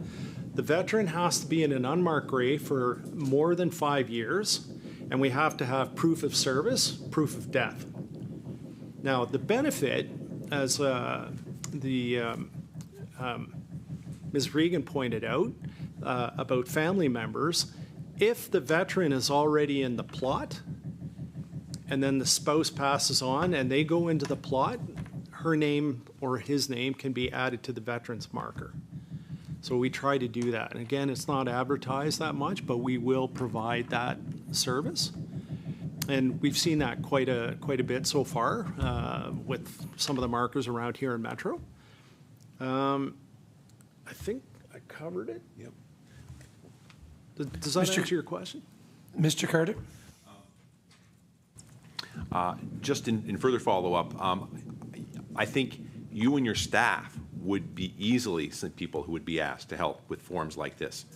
the veteran has to be in an unmarked grave for more than 5 years, and we have to have proof of service, proof of death. Now, the benefit, as Ms. Regan pointed out about family members, if the veteran is already in the plot and then the spouse passes on and they go into the plot, her name or his name can be added to the veteran's marker. So we try to do that. And again, it's not advertised that much, but we will provide that service. And we've seen that quite a bit so far with some of the markers around here in Metro. I think I covered it. Yep. Does that answer your question? Mr. Carter? Just in further follow-up, I think you and your staff would be easily some people who would be asked to help with forms like this.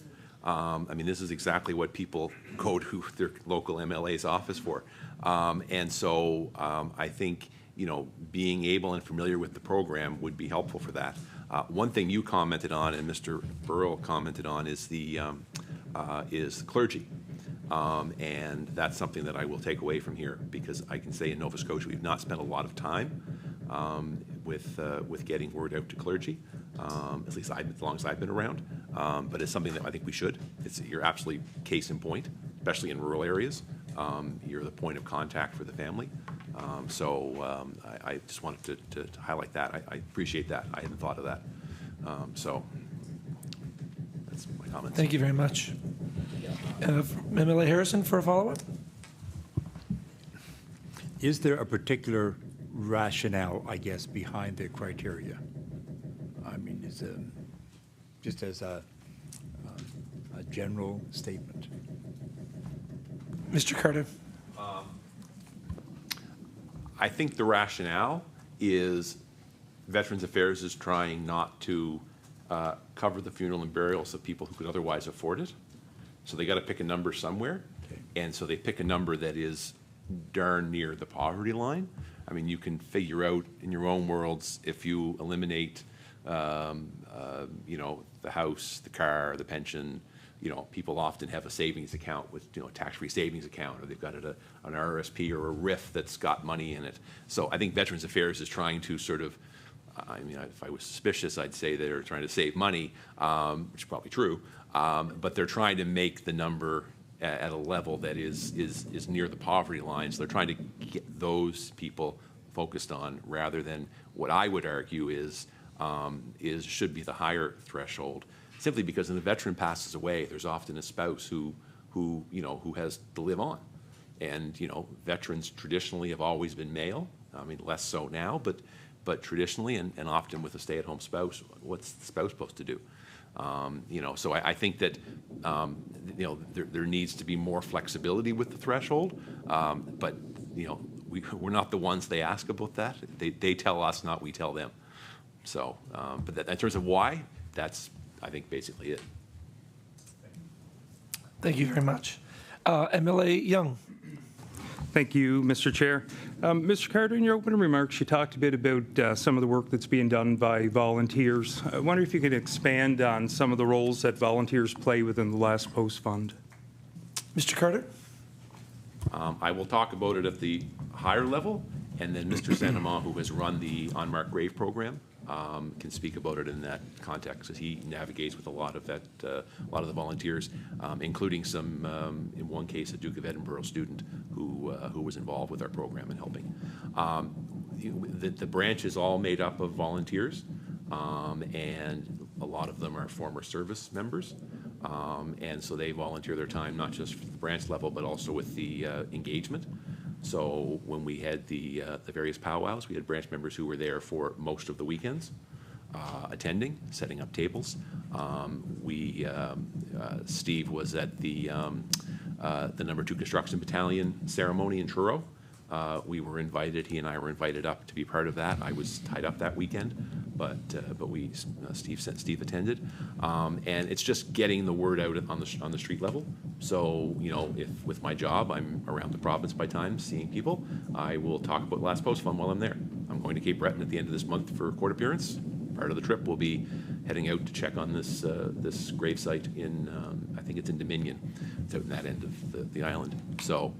I mean, this is exactly what people go to their local MLA's office for. And so I think, you know, being able and familiar with the program would be helpful for that. One thing you commented on and Mr. Burrell commented on is the clergy. And that's something that I will take away from here, because I can say in Nova Scotia we've not spent a lot of time with getting word out to clergy, at least as long as I've been around. But it's something that I think we should. You're absolutely case in point, especially in rural areas. You're the point of contact for the family. So I just wanted to highlight that. I appreciate that. I hadn't thought of that. So that's my comments. Thank you very much. MLA Harrison for a follow-up. Is there a particular rationale, I guess, behind the criteria? I mean, is just as a general statement. Mr. Carter? I think the rationale is Veterans Affairs is trying not to cover the funeral and burials of people who could otherwise afford it. So they got to pick a number somewhere. Okay. And so they pick a number that is darn near the poverty line. I mean, you can figure out in your own worlds, if you eliminate, you know, the house, the car, the pension, you know, people often have a savings account with, you know, a tax-free savings account, or they've got an RRSP or a RIF that's got money in it. So I think Veterans Affairs is trying to sort of, I mean, if I was suspicious, I'd say they're trying to save money, which is probably true, but they're trying to make the number at a level that is near the poverty line. So they're trying to get those people focused on, rather than what I would argue is should be the higher threshold. Simply because when the veteran passes away, there's often a spouse who has to live on, and you know, veterans traditionally have always been male. I mean, less so now, but traditionally and often with a stay-at-home spouse, what's the spouse supposed to do? You know, so I think that you know, there needs to be more flexibility with the threshold, but you know, we're not the ones they ask about that. They tell us, not we tell them. So, but in terms of why, that's, I think, basically it. Thank you very much. MLA Young. Thank you, Mr. Chair. Mr. Carter, in your opening remarks, you talked a bit about some of the work that's being done by volunteers. I wonder if you could expand on some of the roles that volunteers play within the Last Post Fund. Mr. Carter? I will talk about it at the higher level, and then Mr. Sanamon, who has run the Unmarked Grave program, can speak about it in that context, as he navigates with a lot of the volunteers, including some, in one case, a Duke of Edinburgh student who was involved with our program and helping. The branch is all made up of volunteers, and a lot of them are former service members, and so they volunteer their time not just for the branch level, but also with the engagement. So when we had the various powwows, we had branch members who were there for most of the weekends, attending, setting up tables. Steve was at the No. 2 Construction Battalion ceremony in Truro. We were invited, he and I were invited up to be part of that. I was tied up that weekend, but Steve attended. And it's just getting the word out on the street level. So, you know, if with my job I'm around the province by times seeing people, I will talk about Last Post Fund while I'm there. I'm going to Cape Breton at the end of this month for a court appearance. Part of the trip will be heading out to check on this gravesite in, I think it's in Dominion, It's out in that end of the island. So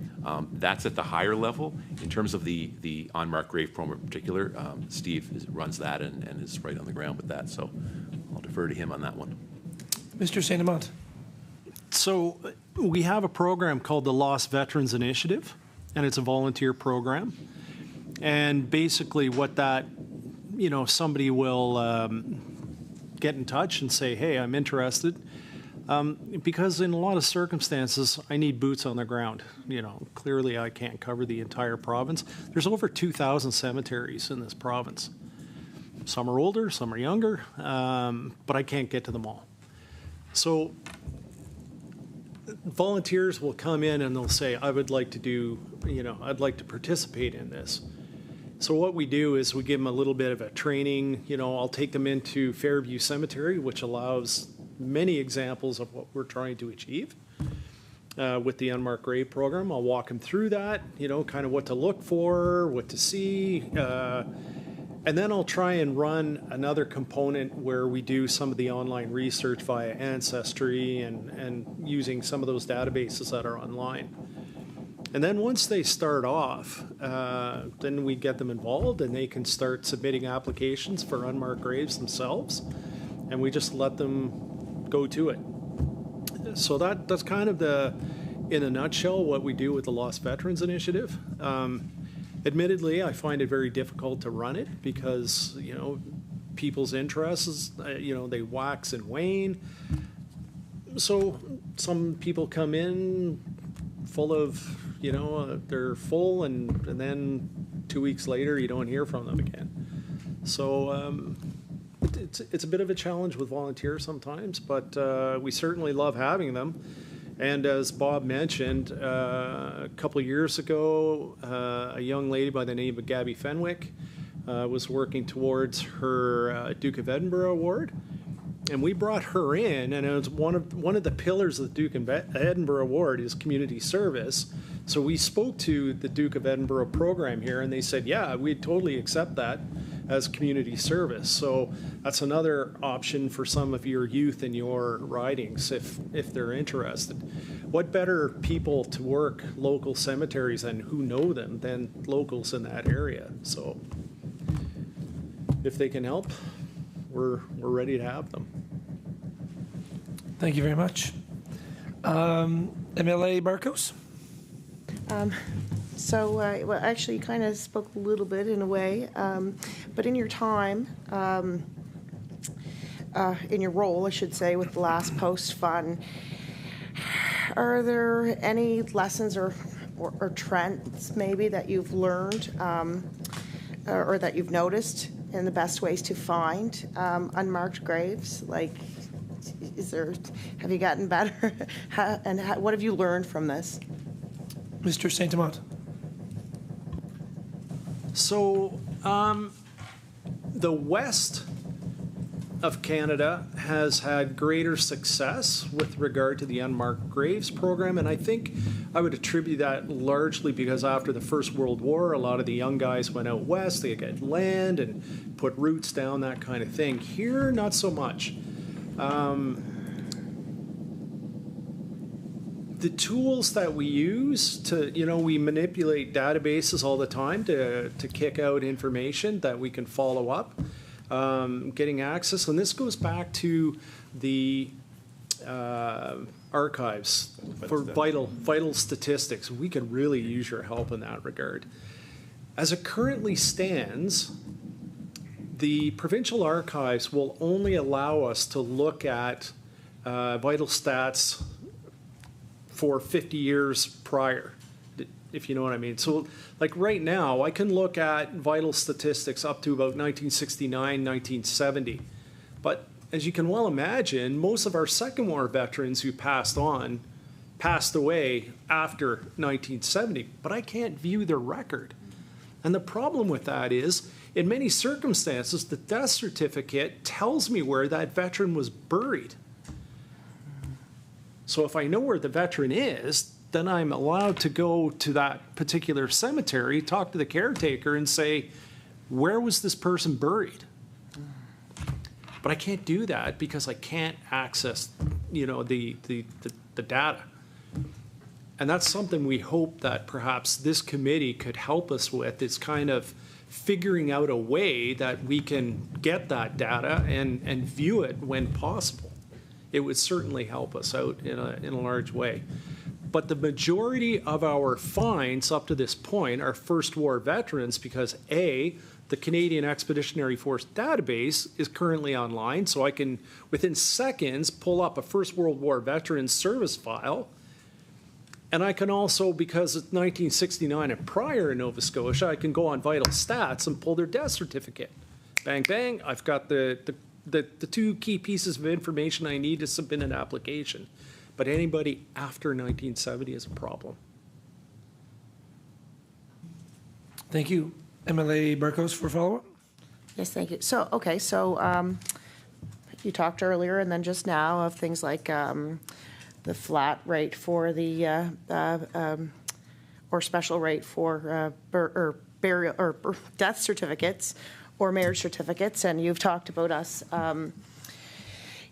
that's at the higher level. In terms of the unmarked grave program in particular, Steve runs that and is right on the ground with that. So I'll defer to him on that one. Mr. St. Amant. So we have a program called the Lost Veterans Initiative, and it's a volunteer program. And basically what that, somebody will get in touch and say, hey, I'm interested. Because in a lot of circumstances, I need boots on the ground. Clearly I can't cover the entire province. There's over 2,000 cemeteries in this province. Some are older, some are younger, but I can't get to them all. So volunteers will come in and they'll say, I would like to do, I'd like to participate in this. So what we do is we give them a little bit of a training. I'll take them into Fairview Cemetery, which allows many examples of what we're trying to achieve with the Unmarked Grave program. I'll walk them through that, kind of what to look for, what to see. And then I'll try and run another component where we do some of the online research via Ancestry and using some of those databases that are online. And then once they start off, then we get them involved and they can start submitting applications for unmarked graves themselves. And we just let them go to it. So that's kind of in a nutshell, what we do with the Lost Veterans Initiative. Admittedly, I find it very difficult to run it because, people's interests, they wax and wane. So some people come in full of, they're full and then 2 weeks later you don't hear from them again. So it's a bit of a challenge with volunteers sometimes, but we certainly love having them. And as Bob mentioned, a couple of years ago, a young lady by the name of Gabby Fenwick was working towards her Duke of Edinburgh Award. And we brought her in, and it was one of the pillars of the Duke of Edinburgh Award is community service. So we spoke to the Duke of Edinburgh program here, and they said, yeah, we'd totally accept that as community service. So that's another option for some of your youth in your ridings if they're interested. What better people to work local cemeteries and who know them than locals in that area? So if they can help, we're ready to have them. Thank you very much. MLA Barkos? Well, actually, you kind of spoke a little bit in a way, but in your time, in your role, I should say, with the Last Post Fund, are there any lessons or trends maybe that you've learned or that you've noticed in the best ways to find unmarked graves? Like, have you gotten better? What have you learned from this? Mr. St. Amant. So the west of Canada has had greater success with regard to the Unmarked Graves program, and I think I would attribute that largely because after the First World War, a lot of the young guys went out west, they got land and put roots down, that kind of thing. Here, not so much. The tools that we use to, we manipulate databases all the time to kick out information that we can follow up, getting access. And this goes back to the archives for vital statistics. We could really use your help in that regard. As it currently stands, the provincial archives will only allow us to look at vital stats for 50 years prior, if you know what I mean. So like right now, I can look at vital statistics up to about 1969, 1970. But as you can well imagine, most of our Second War veterans who passed away after 1970, but I can't view their record. And the problem with that is, in many circumstances, the death certificate tells me where that veteran was buried. So if I know where the veteran is, then I'm allowed to go to that particular cemetery, talk to the caretaker and say, where was this person buried? But I can't do that because I can't access, the data. And that's something we hope that perhaps this committee could help us with, is kind of figuring out a way that we can get that data and view it when possible. It would certainly help us out in a large way. But the majority of our fines up to this point are First War veterans because A, the Canadian Expeditionary Force database is currently online, so I can, within seconds, pull up a First World War veteran service file. And I can also, because it's 1969 and prior in Nova Scotia, I can go on Vital Stats and pull their death certificate. Bang, bang, I've got the two key pieces of information I need to submit an application. But anybody after 1970 is a problem. Thank you. MLA Barkos for follow-up. Yes, thank you. So, okay, so you talked earlier and then just now of things like the flat rate for the, or special rate for burial or death certificates or marriage certificates, and you've talked about us,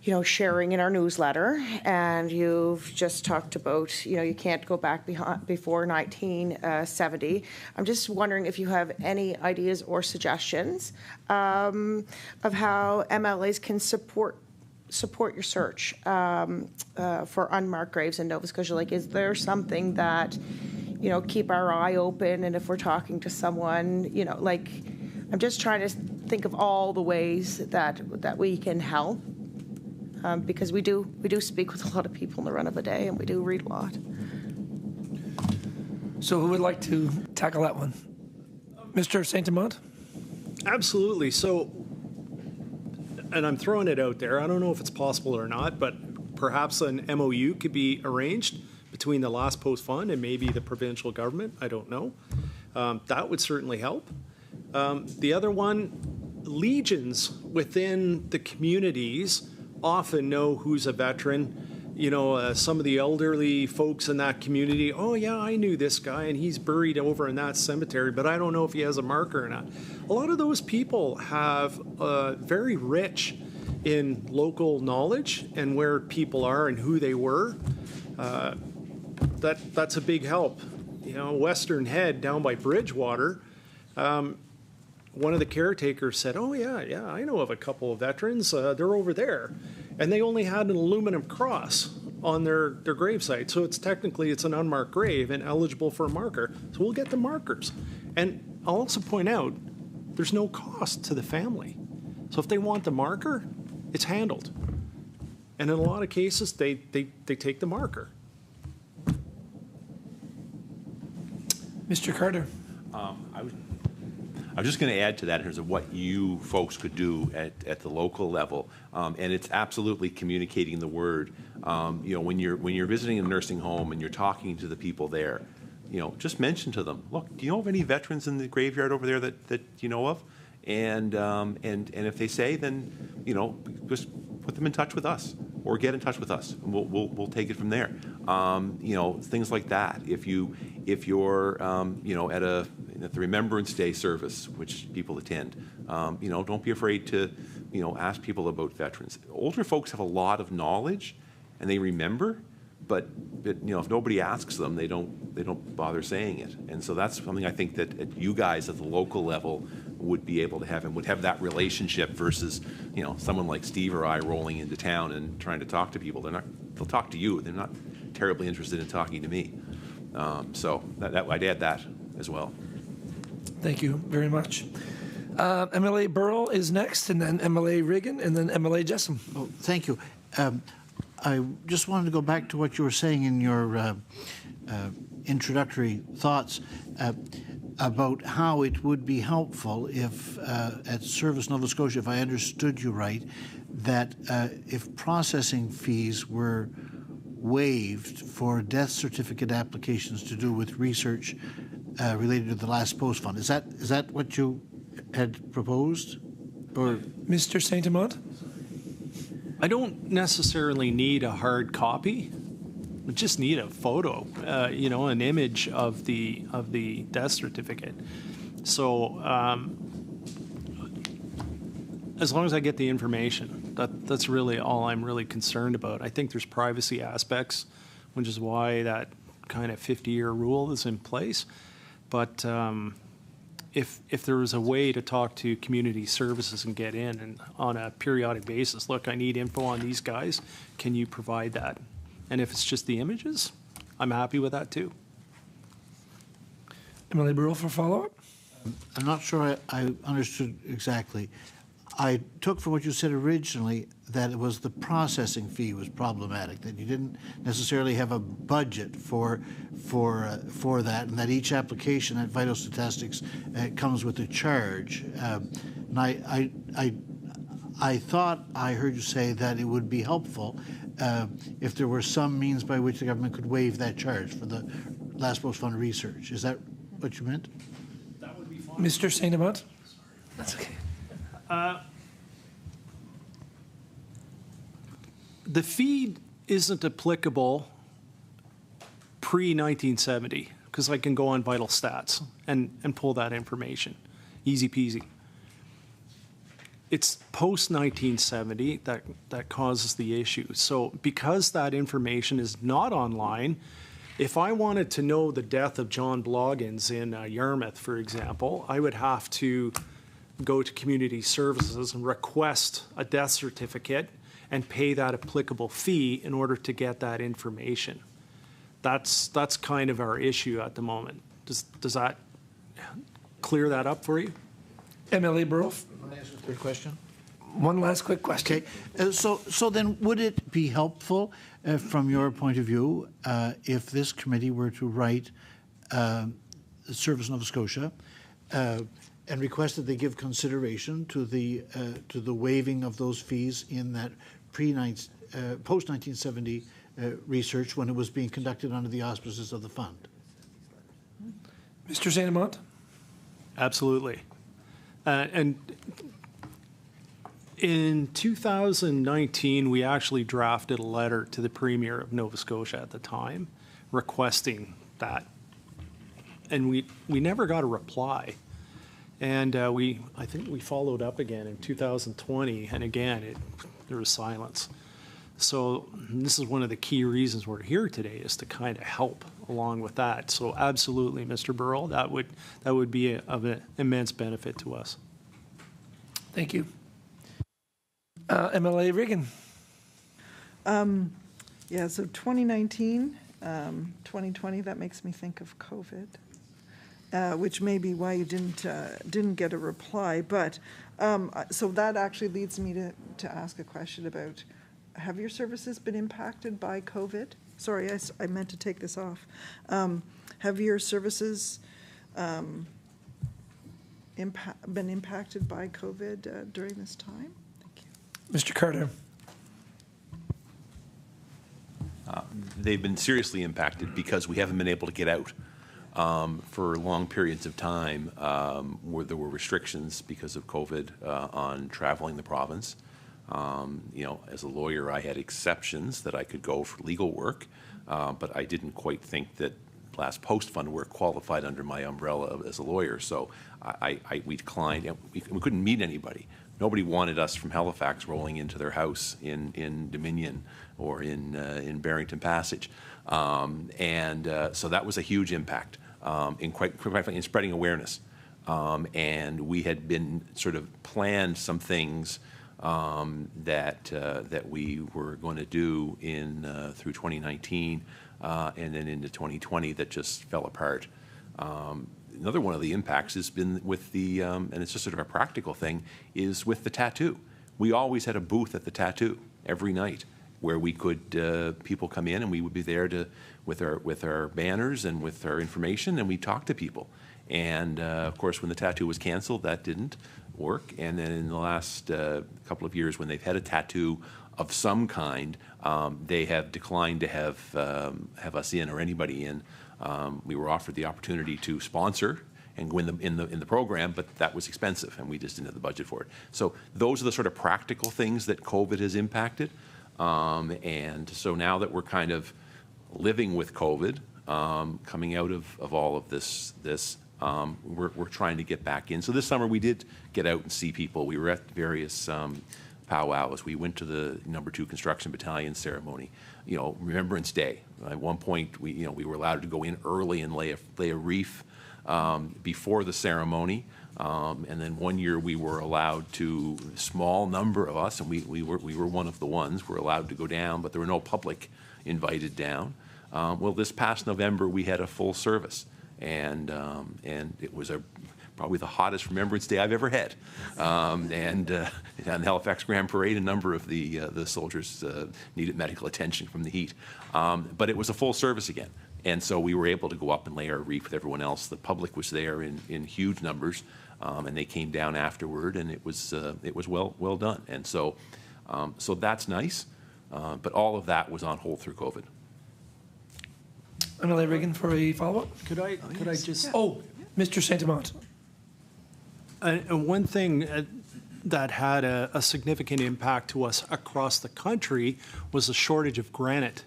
you know, sharing in our newsletter, and you've just talked about, you know, you can't go back before 1970. I'm just wondering if you have any ideas or suggestions of how MLAs can support your search for unmarked graves in Nova Scotia. Like, is there something that, you know, keep our eye open, and if we're talking to someone, you know, like, I'm just trying to think of all the ways that we can help. Because we do speak with a lot of people in the run of a day, and we do read a lot. So who would like to tackle that one? Mr. St. Amant? Absolutely. So, and I'm throwing it out there, I don't know if it's possible or not, but perhaps an MOU could be arranged between the Last Post Fund and maybe the provincial government. I don't know. That would certainly help. The other one, legions within the communities often know who's a veteran. You know, some of the elderly folks in that community, oh yeah, I knew this guy and he's buried over in that cemetery, but I don't know if he has a marker or not. A lot of those people have very rich in local knowledge and where people are and who they were. That's a big help. You know, Western Head down by Bridgewater, one of the caretakers said, oh yeah, I know of a couple of veterans, they're over there. And they only had an aluminum cross on their gravesite, so it's an unmarked grave and eligible for a marker. So we'll get the markers. And I'll also point out, there's no cost to the family. So if they want the marker, it's handled. And in a lot of cases, they take the marker. Mr. Carter? I'm just going to add to that in terms of what you folks could do at the local level, and it's absolutely communicating the word. You know, when you're visiting a nursing home and you're talking to the people there, you know, just mention to them, look, do you know of any veterans in the graveyard over there that you know of? And if they say, then, you know, just put them in touch with us or get in touch with us, and we'll take it from there. You know, things like that. If you're you know, at the Remembrance Day service, which people attend, you know, don't be afraid to, you know, ask people about veterans. Older folks have a lot of knowledge, and they remember, but you know, if nobody asks them, they don't bother saying it. And so that's something I think that you guys at the local level would be able to have, and would have that relationship versus, you know, someone like Steve or I rolling into town and trying to talk to people. They'll talk to you. They're not terribly interested in talking to me. So I'd add that as well. Thank you very much. MLA Burrell is next, and then MLA Reagan, and then MLA Jessam. Oh, thank you. I just wanted to go back to what you were saying in your introductory thoughts about how it would be helpful if, at Service Nova Scotia, if I understood you right, that if processing fees were waived for death certificate applications to do with research related to the Last Post Fund. Is that what you had proposed? Or Mr. St. Amant? I don't necessarily need a hard copy. I just need a photo, you know, an image of the death certificate. So as long as I get the information, that's really all I'm really concerned about. I think there's privacy aspects, which is why that kind of 50-year rule that's in place. But if there was a way to talk to community services and get in and on a periodic basis, look, I need info on these guys, can you provide that? And if it's just the images, I'm happy with that too. MLA Burrell for follow-up. I'm not sure I understood exactly. I took from what you said originally that it was the processing fee was problematic, that you didn't necessarily have a budget for that, and that each application at Vital Statistics comes with a charge. And I thought I heard you say that it would be helpful if there were some means by which the government could waive that charge for the last post-fund research. Is that what you meant? That would be fine. Mr. St. Amant? That's okay. The fee isn't applicable pre-1970 because I can go on Vital Stats and pull that information. Easy peasy. It's post-1970 that causes the issue. So because that information is not online, if I wanted to know the death of John Bloggins in Yarmouth, for example, I would have to go to community services and request a death certificate and pay that applicable fee in order to get that information. That's kind of our issue at the moment. Does that clear that up for you? MLA Burrell? Want to answer the third question? One last quick question. Okay. So then would it be helpful from your point of view if this committee were to write Service Nova Scotia and request that they give consideration to the waiving of those fees in that post-1970 research when it was being conducted under the auspices of the fund? Mr. St. Amant? Absolutely. And in 2019, we actually drafted a letter to the Premier of Nova Scotia at the time requesting that. And we never got a reply. And I think we followed up again in 2020, and again, there was silence. So this is one of the key reasons we're here today, is to kind of help along with that. So absolutely, Mr. Burrell, that would be of an immense benefit to us. Thank you. MLA Regan? Yeah, so 2019, 2020, that makes me think of COVID, which may be why you didn't get a reply. But so that actually leads me to ask a question about, have your services been impacted by COVID? Sorry, I meant to take this off. Have your services been impacted by COVID during this time? Thank you. Mr. Carter? They've been seriously impacted because we haven't been able to get out for long periods of time where there were restrictions because of COVID on traveling the province. You know, as a lawyer, I had exceptions that I could go for legal work, but I didn't quite think that last post-fund work qualified under my umbrella as a lawyer. So we declined. We couldn't meet anybody. Nobody wanted us from Halifax rolling into their house in Dominion or in Barrington Passage. So that was a huge impact in quite frankly, in spreading awareness. And we had been sort of planned some things that we were going to do through 2019 and then into 2020 that just fell apart. Another one of the impacts has been with the, and it's just sort of a practical thing, is with the tattoo. We always had a booth at the tattoo every night where we could, people come in and we would be there with our banners and with our information, and we'd talk to people. And of course, when the tattoo was canceled, that didn't work. And then in the last couple of years, when they've had a tattoo of some kind, they have declined to have us in or anybody in. We were offered the opportunity to sponsor and go in the program, but that was expensive, and we just didn't have the budget for it. So those are the sort of practical things that COVID has impacted. And so now that we're kind of living with COVID, coming out of all of this, we're trying to get back in. So this summer we did get out and see people. We were at various powwows. We went to the #2 Construction Battalion ceremony, Remembrance Day. At one point, we were allowed to go in early and lay a wreath before the ceremony. And then one year we were allowed to, a small number of us, and we were one of the ones, were allowed to go down, but there were no public invited down. Well, this past November we had a full service, and it was probably the hottest Remembrance Day I've ever had. And on the Halifax Grand Parade, a number of the soldiers needed medical attention from the heat. But it was a full service again. And so we were able to go up and lay our wreath with everyone else. The public was there in huge numbers, and they came down afterward, and it was well done. And so that's nice, but all of that was on hold through COVID. MLA Reagan for a follow-up. Could I just? Oh, Mr. Santamont. And one thing that had a significant impact to us across the country was the shortage of granite.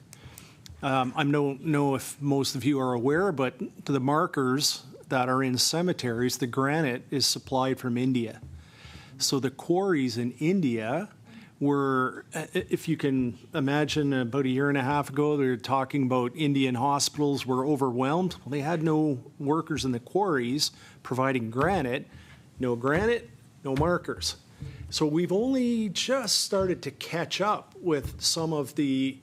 I don't know if most of you are aware, but the markers that are in cemeteries, the granite is supplied from India. So the quarries in India were, if you can imagine, about a year and a half ago, they were talking about Indian hospitals were overwhelmed. Well, they had no workers in the quarries providing granite. No granite, no markers. So we've only just started to catch up with some of the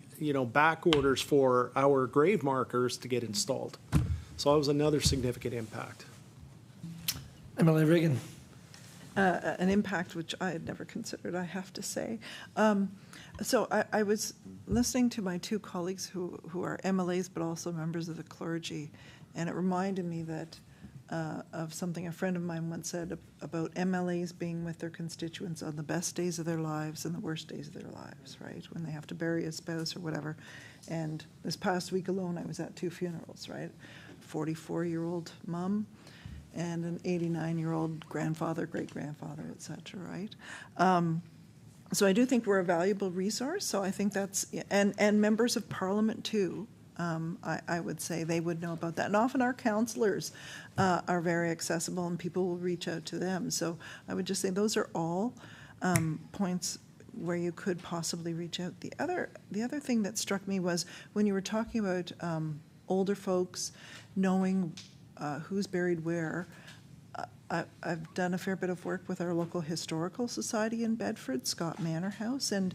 back orders for our grave markers to get installed. So that was another significant impact. MLA Reagan. An impact which I had never considered, I have to say. So I was listening to my two colleagues who are MLAs but also members of the clergy, and it reminded me that of something a friend of mine once said about MLAs being with their constituents on the best days of their lives and the worst days of their lives, right? When they have to bury a spouse or whatever. And this past week alone, I was at two funerals, right? 44-year-old mom and an 89-year-old grandfather, great-grandfather, et cetera, right? So I do think we're a valuable resource. So I think that's, and members of parliament too, I would say they would know about that. And often our councillors are very accessible and people will reach out to them. So I would just say those are all points where you could possibly reach out. The other thing that struck me was when you were talking about older folks knowing who's buried where. I've done a fair bit of work with our local historical society in Bedford, Scott Manor House, and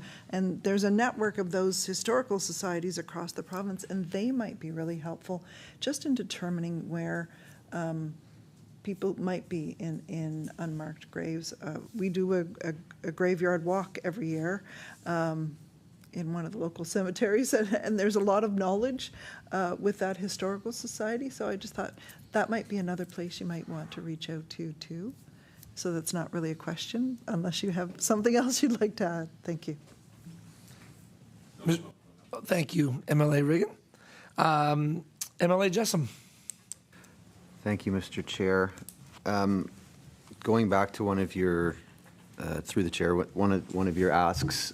there's a network of those historical societies across the province, and they might be really helpful just in determining where people might be in unmarked graves. We do a graveyard walk every year in one of the local cemeteries, and there's a lot of knowledge with that historical society, so I just thought that might be another place you might want to reach out to too. So that's not really a question, unless you have something else you'd like to add. Thank you. Thank you, MLA Reagan. MLA Jessom. Thank you, Mr. Chair. Going back to one of your, through the chair, one of your asks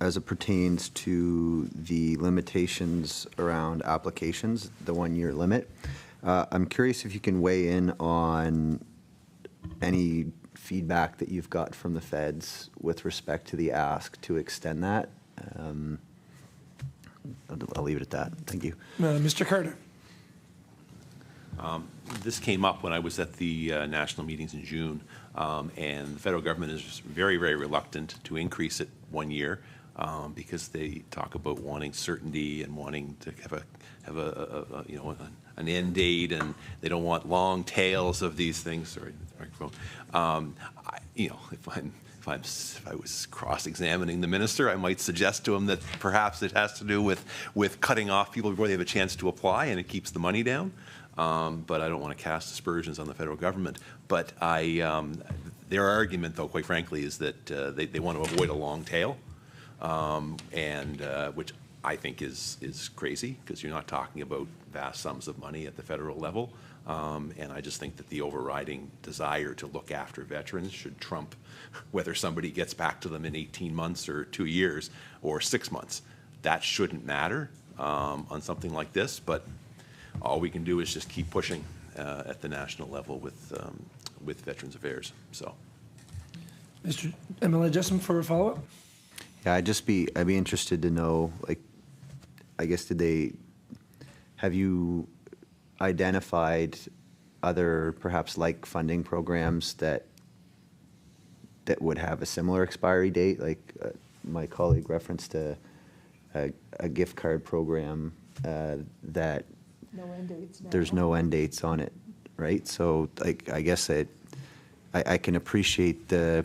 as it pertains to the limitations around applications, the 1-year limit. I'm curious if you can weigh in on any feedback that you've got from the feds with respect to the ask to extend that. I'll leave it at that. Thank you. Mr. Carter. This came up when I was at the national meetings in June, and the federal government is very, very reluctant to increase it 1 year. Because they talk about wanting certainty and wanting to have a an end date, and they don't want long tails of these things. Sorry, the microphone. If I was cross-examining the minister, I might suggest to him that perhaps it has to do with cutting off people before they have a chance to apply, and it keeps the money down. But I don't want to cast aspersions on the federal government. But their argument, though, quite frankly, is that they want to avoid a long tail. Which I think is crazy, because you're not talking about vast sums of money at the federal level. And I just think that the overriding desire to look after veterans should trump whether somebody gets back to them in 18 months or 2 years or 6 months. That shouldn't matter on something like this, but all we can do is just keep pushing at the national level with Veterans Affairs. So. Mr. MLA Jessamine for a follow-up? Yeah, I'd be interested to know, like, I guess, have you identified other perhaps like funding programs that would have a similar expiry date? Like my colleague referenced a gift card program that No end dates now. there's no end dates on it, right? So like, I guess I can appreciate the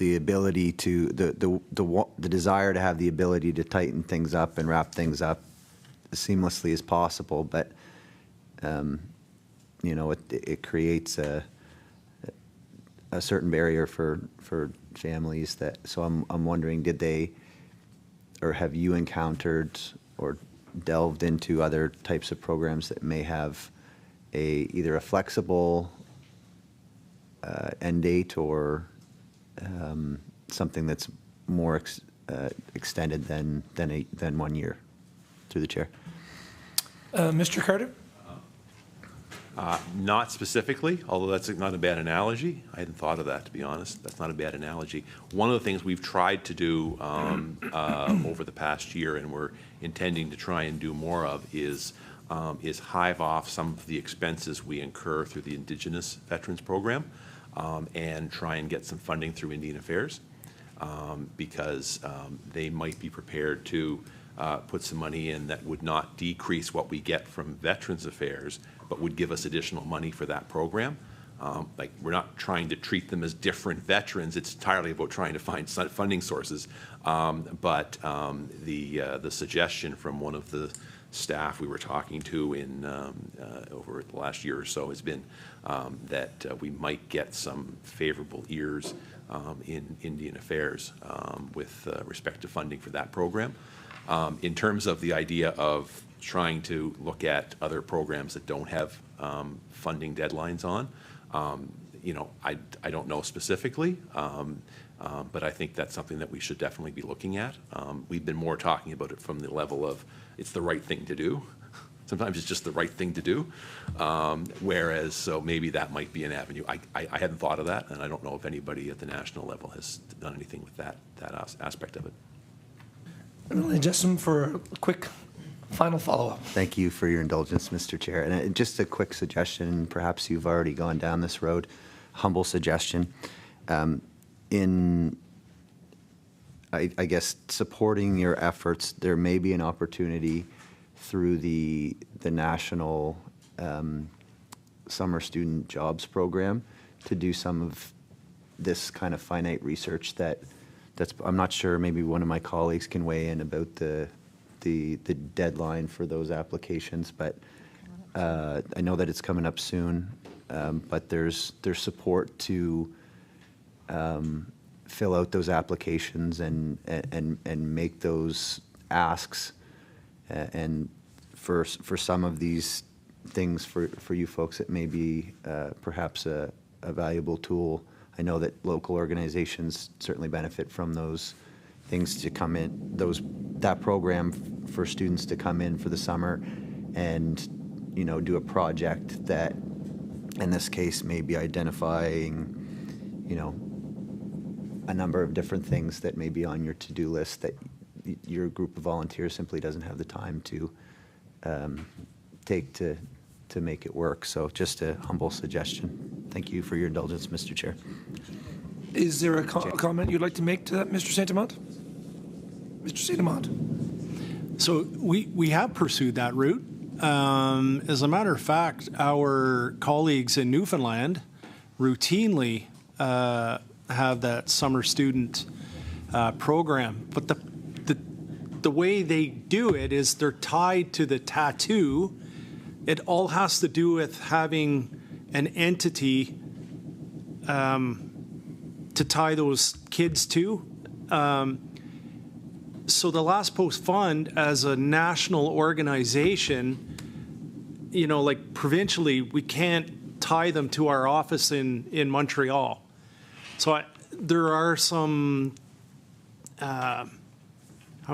ability to the desire to have the ability to tighten things up and wrap things up as seamlessly as possible, but you know, it creates a certain barrier for families that. So I'm wondering, did they, or have you encountered or delved into other types of programs that may have either a flexible end date or something that's more extended than 1 year? Through the chair. Mr. Carter? Not specifically, although that's not a bad analogy. I hadn't thought of that, to be honest. That's not a bad analogy. One of the things we've tried to do over the past year, and we're intending to try and do more of, is hive off some of the expenses we incur through the Indigenous Veterans Program and try and get some funding through Indian Affairs because they might be prepared to put some money in that would not decrease what we get from Veterans Affairs, but would give us additional money for that program. Like, we're not trying to treat them as different veterans. It's entirely about trying to find funding sources. But the suggestion from one of the staff we were talking to in over the last year or so has been that we might get some favorable ears in Indian Affairs with respect to funding for that program. In terms of the idea of trying to look at other programs that don't have funding deadlines on, you know, I don't know specifically, but I think that's something that we should definitely be looking at. We've been more talking about it from the level of it's the right thing to do. Sometimes it's just the right thing to do. Whereas, so maybe that might be an avenue. I hadn't thought of that, and I don't know if anybody at the national level has done anything with that aspect of it. MLA Jessamine for a quick final follow-up. Thank you for your indulgence, Mr. Chair. And just a quick suggestion, perhaps you've already gone down this road, humble suggestion. I guess, supporting your efforts, there may be an opportunity through the National Summer Student Jobs Program to do some of this kind of finite research that's, I'm not sure, maybe one of my colleagues can weigh in about the deadline for those applications, but I know that it's coming up soon, but there's support to fill out those applications and make those asks, and for some of these things for you folks, it may be perhaps a valuable tool. I know that local organizations certainly benefit from those things to come in, that program for students to come in for the summer and, you know, do a project that, in this case, may be identifying, you know, a number of different things that may be on your to-do list that your group of volunteers simply doesn't have the time to take to make it work. So just a humble suggestion. Thank you for your indulgence, Mr. Chair. Is there a comment you'd like to make to that, Mr. Saint-Amant? Mr. Saint-Amant. So we have pursued that route. As a matter of fact, our colleagues in Newfoundland routinely have that summer student program. But the way they do it is they're tied to the tattoo. It all has to do with having an entity to tie those kids to. So the Last Post Fund, as a national organization, you know, like provincially, we can't tie them to our office in Montreal. So there are some, how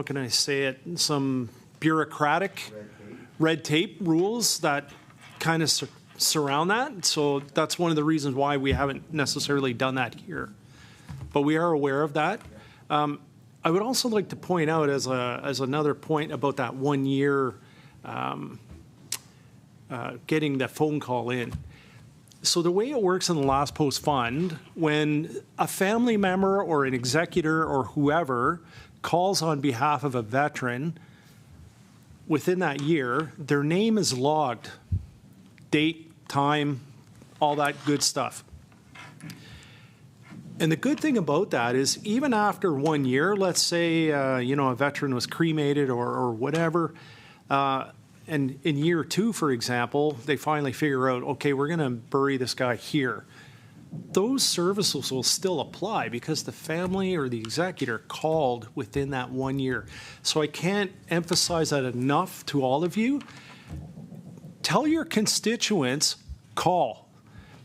can I say it, some bureaucratic red tape rules that kind of surround that. So that's one of the reasons why we haven't necessarily done that here. But we are aware of that. I would also like to point out as another point about that 1 year getting the phone call in. So the way it works in the last post fund, when a family member or an executor or whoever calls on behalf of a veteran, within that year, their name is logged, date, time, all that good stuff. And the good thing about that is even after 1 year, let's say, a veteran was cremated or whatever, and in year 2, for example, they finally figure out, okay, we're going to bury this guy here. Those services will still apply because the family or the executor called within that 1 year. So I can't emphasize that enough to all of you. Tell your constituents, call.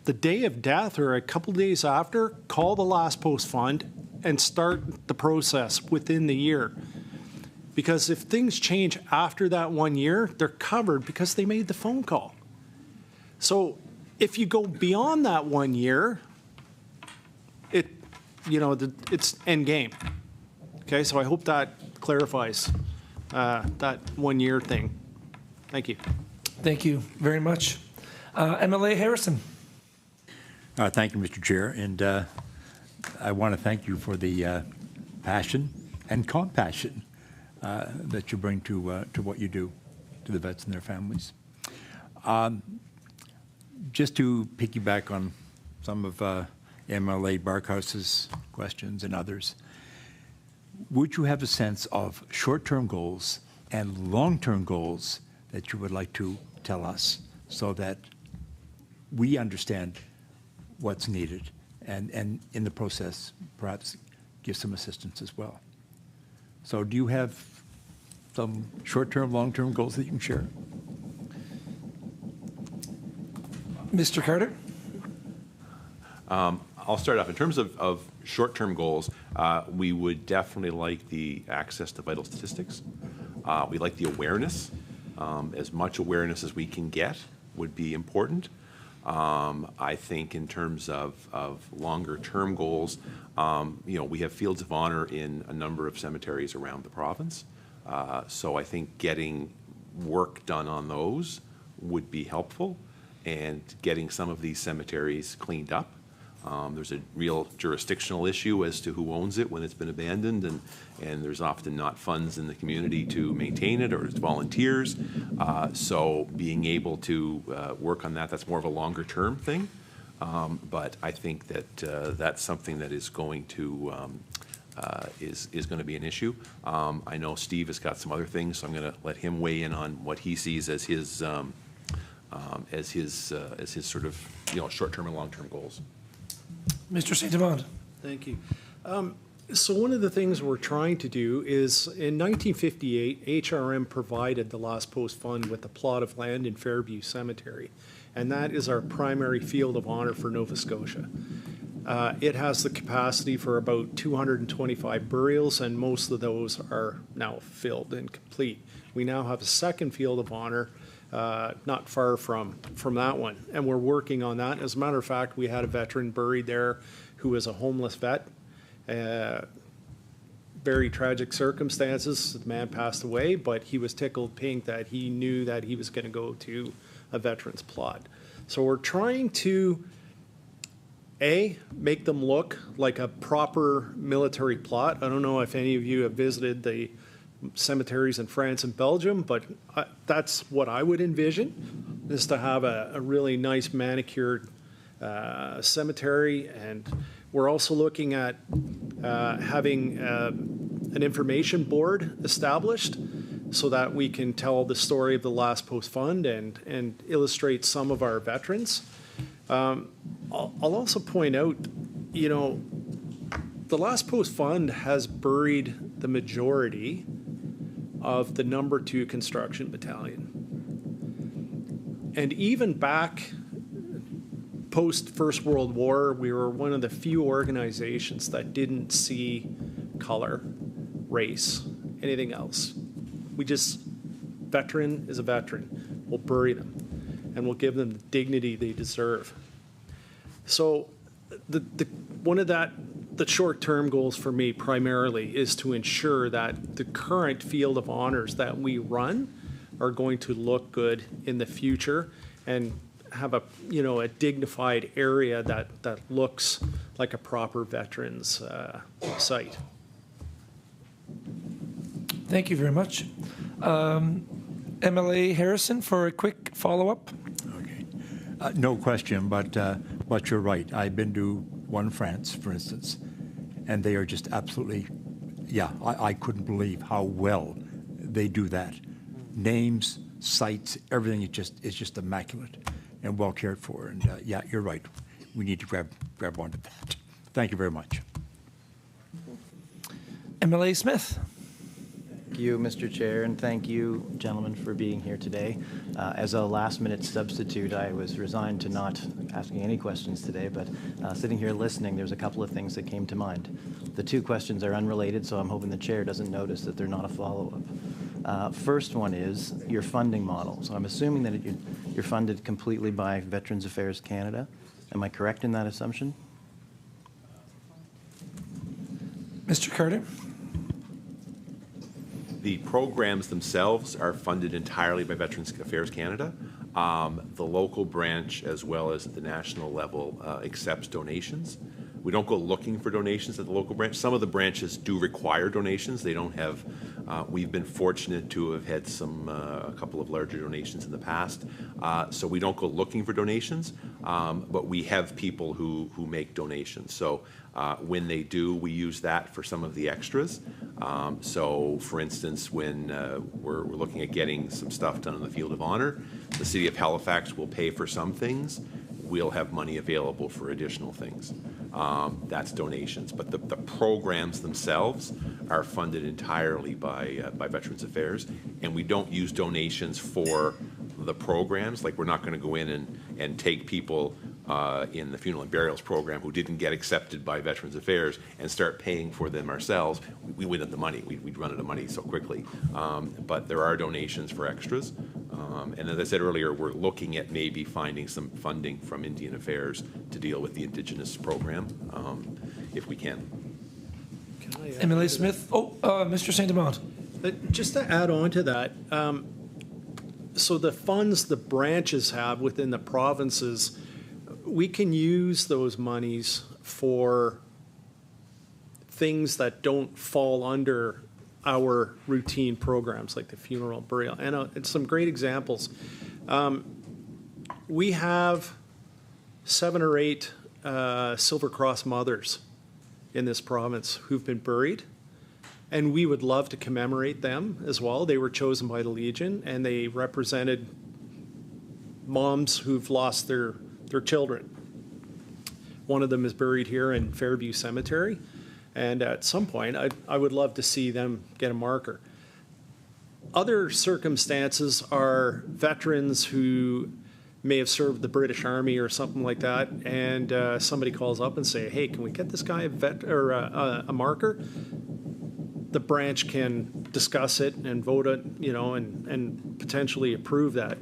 The day of death or a couple days after, call the last post fund and start the process within the year. Because if things change after that 1 year, they're covered because they made the phone call. So if you go beyond that 1 year, it's end game. Okay, so I hope that clarifies that 1 year thing. Thank you. Thank you very much. MLA Harrison. Thank you, Mr. Chair, and I want to thank you for the passion and compassion that you bring to what you do to the vets and their families. Just to piggyback on some of MLA Barkhouse's questions and others, would you have a sense of short-term goals and long-term goals that you would like to tell us so that we understand what's needed and in the process perhaps give some assistance as well? So do you have some short-term, long-term goals that you can share? Mr. Carter? I'll start off. In terms of short-term goals, we would definitely like the access to vital statistics. We like the awareness. As much awareness as we can get would be important. I think in terms of longer-term goals, we have fields of honor in a number of cemeteries around the province. So I think getting work done on those would be helpful, and getting some of these cemeteries cleaned up. There's a real jurisdictional issue as to who owns it when it's been abandoned, and there's often not funds in the community to maintain it, or it's volunteers. So being able to work on that, that's more of a longer term thing. But I think that that's something that is going to is going to be an issue. I know Steve has got some other things, so I'm going to let him weigh in on what he sees as his sort of short-term and long-term goals. Mr. St. Amant. Thank you. So one of the things we're trying to do is, in 1958, HRM provided the Last Post Fund with a plot of land in Fairview Cemetery, and that is our primary field of honor for Nova Scotia. It has the capacity for about 225 burials, and most of those are now filled and complete. We now have a second field of honor not far from that one, and we're working on that. As a matter of fact, we had a veteran buried there who was a homeless vet. Very tragic circumstances. The man passed away, but he was tickled pink that he knew that he was going to go to a veteran's plot. So we're trying to make them look like a proper military plot. I don't know if any of you have visited the cemeteries in France and Belgium, but that's what I would envision, is to have a really nice manicured cemetery. And we're also looking at having an information board established so that we can tell the story of the Last Post Fund and illustrate some of our veterans. I'll also point out, the Last Post Fund has buried the majority of the number 2 construction battalion. And even back post First World War, we were one of the few organizations that didn't see color, race, anything else. We just, veteran is a veteran. We'll bury them. and we'll give them the dignity they deserve. So one of the short-term goals for me primarily is to ensure that the current field of honors that we run are going to look good in the future and have a dignified area that looks like a proper veterans site. Thank you very much. MLA Harrison for a quick follow-up. Okay. No question, but you're right. I've been to one France, for instance, and they are just absolutely, I couldn't believe how well they do that. Names, sites, everything is just immaculate and well cared for. And you're right. We need to grab onto that. Thank you very much. MLA Smith. Thank you, Mr. Chair, and thank you, gentlemen, for being here today. As a last-minute substitute, I was resigned to not asking any questions today, but sitting here listening, there's a couple of things that came to mind. The two questions are unrelated, so I'm hoping the chair doesn't notice that they're not a follow-up. First one is your funding model. So I'm assuming that you're funded completely by Veterans Affairs Canada. Am I correct in that assumption? Mr. Carter. The programs themselves are funded entirely by Veterans Affairs Canada. The local branch, as well as at the national level, accepts donations. We don't go looking for donations at the local branch. Some of the branches do require donations. They don't have. We've been fortunate to have had a couple of larger donations in the past. So we don't go looking for donations, but we have people who make donations. So when they do, we use that for some of the extras. So, for instance, when we're looking at getting some stuff done in the field of honor, the City of Halifax will pay for some things. We'll have money available for additional things. That's donations. But the programs themselves are funded entirely by Veterans Affairs, and we don't use donations for the programs. Like, we're not going to go in and take people in the funeral and burials program who didn't get accepted by Veterans Affairs and start paying for them ourselves. We wouldn't have the money. We'd run out of money so quickly. But there are donations for extras. And as I said earlier, we're looking at maybe finding some funding from Indian Affairs to deal with the Indigenous program, if we can. MLA Smith. Mr. St. Amant. Just to add on to that, so the funds the branches have within the provinces, we can use those monies for things that don't fall under our routine programs, like the funeral and burial. And some great examples. We have 7 or 8 Silver Cross mothers in this province who've been buried, and we would love to commemorate them as well. They were chosen by the Legion, and they represented moms who've lost their children. One of them is buried here in Fairview Cemetery, and at some point I would love to see them get a marker. Other circumstances are veterans who may have served the British Army or something like that, and somebody calls up and say, hey, can we get this guy a marker? The branch can discuss it and vote it, and potentially approve that.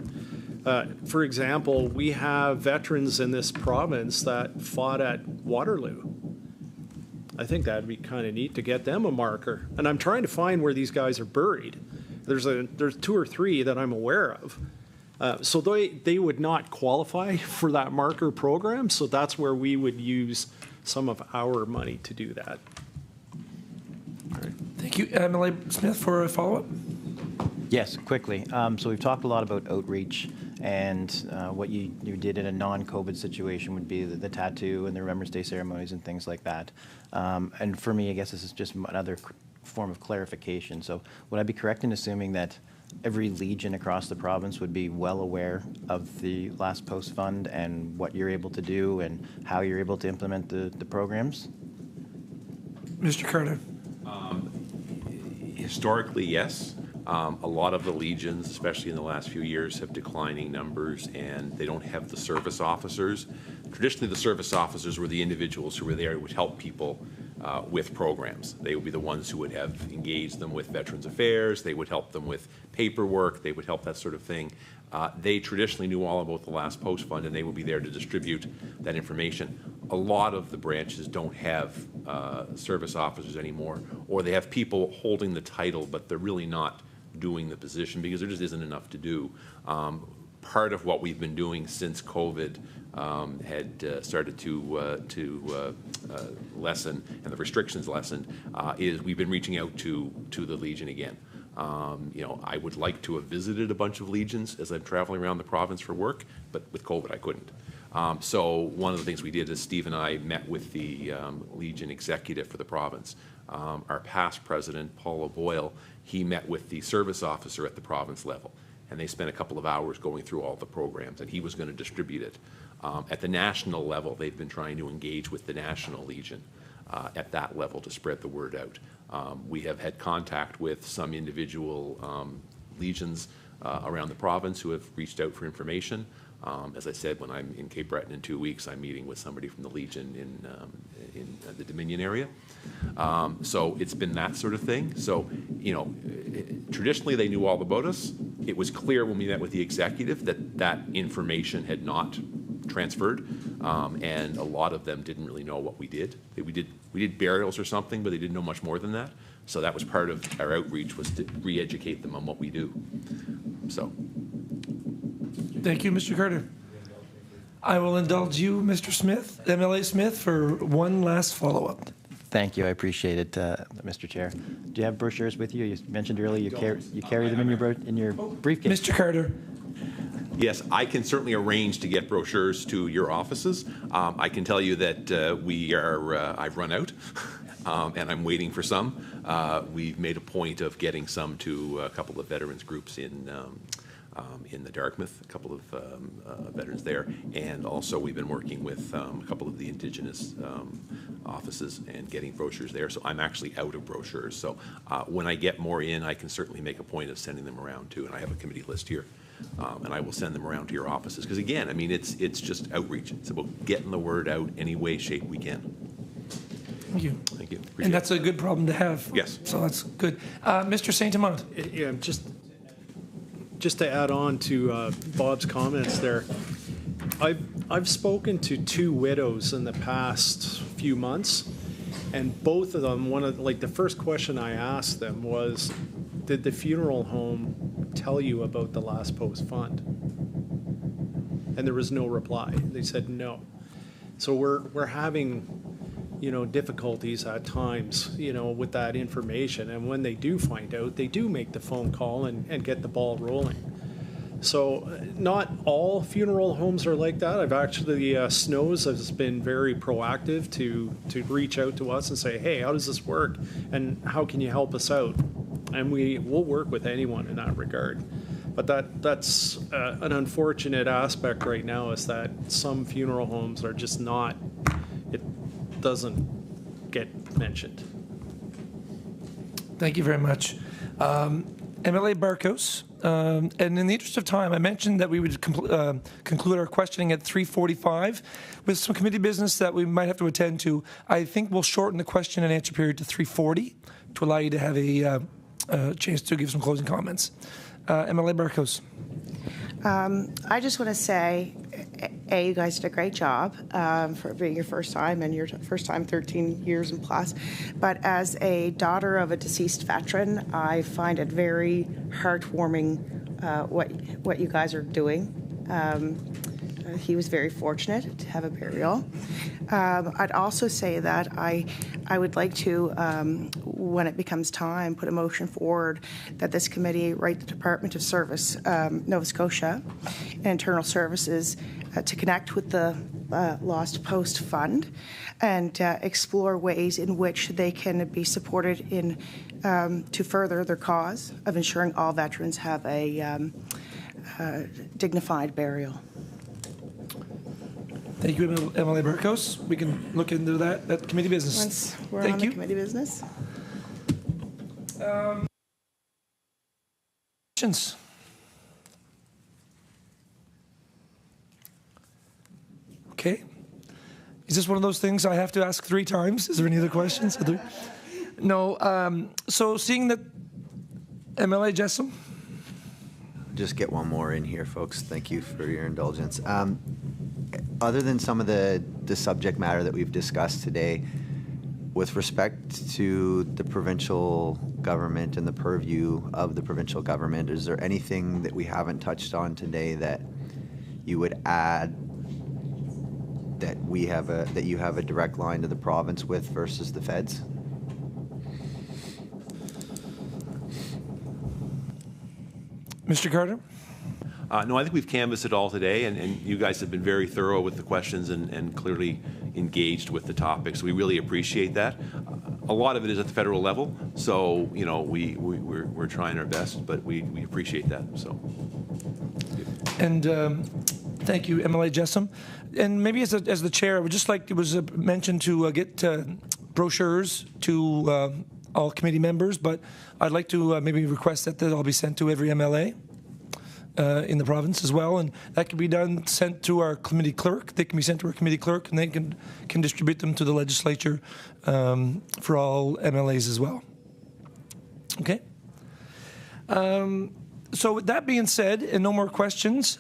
For example, we have veterans in this province that fought at Waterloo. I think that'd be kind of neat to get them a marker. And I'm trying to find where these guys are buried. There's 2 or 3 that I'm aware of. So they would not qualify for that marker program, so that's where we would use some of our money to do that. All right. Thank you. MLA Smith for a follow-up. Yes, quickly. So we've talked a lot about outreach, and what you did in a non-COVID situation would be the tattoo and the Remembrance Day ceremonies and things like that. And for me, I guess this is just another form of clarification. So would I be correct in assuming that every Legion across the province would be well aware of the Last Post Fund and what you're able to do and how you're able to implement the programs? Mr. Carter. Historically, yes. A lot of the Legions, especially in the last few years, have declining numbers, and they don't have the service officers. Traditionally, the service officers were the individuals who were there who would help people with programs. They would be the ones who would have engaged them with Veterans Affairs. They would help them with paperwork. They would help that sort of thing. They traditionally knew all about the Last Post Fund, and they would be there to distribute that information. A lot of the branches don't have service officers anymore, or they have people holding the title, but they're really not doing the position because there just isn't enough to do. Part of what we've been doing since COVID had started to lessen and the restrictions lessened is we've been reaching out to the Legion again. You know, I would like to have visited a bunch of Legions as I'm traveling around the province for work, but with COVID I couldn't. So one of the things we did is Steve and I met with the Legion executive for the province. Our past president, Paul O'Boyle, he met with the service officer at the province level, and they spent a couple of hours going through all the programs, and he was going to distribute it. At the national level, they've been trying to engage with the National Legion at that level to spread the word out. We have had contact with some individual legions around the province who have reached out for information. As I said, when I'm in Cape Breton in 2 weeks, I'm meeting with somebody from the Legion in the Dominion area. So it's been that sort of thing. So, you know, traditionally they knew all about us. It was clear when we met with the executive that that information had not transferred, and a lot of them didn't really know what we did. We did burials or something, but they didn't know much more than that. So that was part of our outreach, was to re-educate them on what we do. So. Thank you, Mr. Carter. I will indulge you, Mr. Smith, MLA Smith, for one last follow-up. Thank you. I appreciate it, Mr. Chair. Do you have brochures with you? You mentioned earlier you carry them in your briefcase. Mr. Carter. Yes, I can certainly arrange to get brochures to your offices. I can tell you that I've run out, and I'm waiting for some. We've made a point of getting some to a couple of veterans groups in the Dartmouth, a couple of veterans there, and also we've been working with a couple of the Indigenous offices and getting brochures there. So I'm actually out of brochures. So when I get more in, I can certainly make a point of sending them around too, and I have a committee list here. And I will send them around to your offices. Because again, I mean, it's just outreach. It's about getting the word out any way, shape we can. Thank you. Thank you. Appreciate And that's a good problem to have. Yes. So that's good. Mr. St. Amant. Yeah, just to add on to Bob's comments there, I've spoken to 2 widows in the past few months, and both of them, the first question I asked them was, did the funeral home tell you about the Last Post Fund? And there was no reply. They said no. So we're having, you know, difficulties at times, you know, with that information. And when they do find out, they do make the phone call and get the ball rolling. So not all funeral homes are like that. I've actually, Snows has been very proactive to reach out to us and say, hey, how does this work? And how can you help us out? And we'll work with anyone in that regard. But that's an unfortunate aspect right now, is that some funeral homes are just not, it doesn't get mentioned. Thank you very much. MLA Barkos, and in the interest of time, I mentioned that we would conclude our questioning at 3:45 with some committee business that we might have to attend to. I think we'll shorten the question and answer period to 3:40 to allow you to have a chance to give some closing comments. MLA Barkos. I just want to say, you guys did a great job for being your first time, and your first time 13 years and plus. But as a daughter of a deceased veteran, I find it very heartwarming what you guys are doing. He was very fortunate to have a burial. I'd also say that I would like to, when it becomes time, put a motion forward that this committee write the Department of Service, Nova Scotia, and Internal Services to connect with the Lost Post Fund and explore ways in which they can be supported in to further their cause of ensuring all veterans have a dignified burial. Thank you, MLA Barkos. We can look into that committee business. Once we're Thank on you. the committee business. Questions? Okay. Is this one of those things I have to ask 3 times? Is there any other questions? No. So seeing that MLA Jessom? Just get one more in here, folks. Thank you for your indulgence. Other than some of the subject matter that we've discussed today, with respect to the provincial government and the purview of the provincial government, is there anything that we haven't touched on today that you would add that you have a direct line to the province with versus the feds? Mr. Carter? No, I think we've canvassed it all today, and you guys have been very thorough with the questions and clearly engaged with the topics. We really appreciate that. A lot of it is at the federal level, so we're trying our best, but we appreciate that. So, And thank you, MLA Jessom. And maybe as the chair, I would just like, it was mentioned to get brochures to all committee members, but I'd like to maybe request that all be sent to every MLA in the province as well, and that can be sent to our committee clerk. They can be sent to our committee clerk, and they can distribute them to the legislature for all MLAs as well. Okay. So with that being said, and no more questions,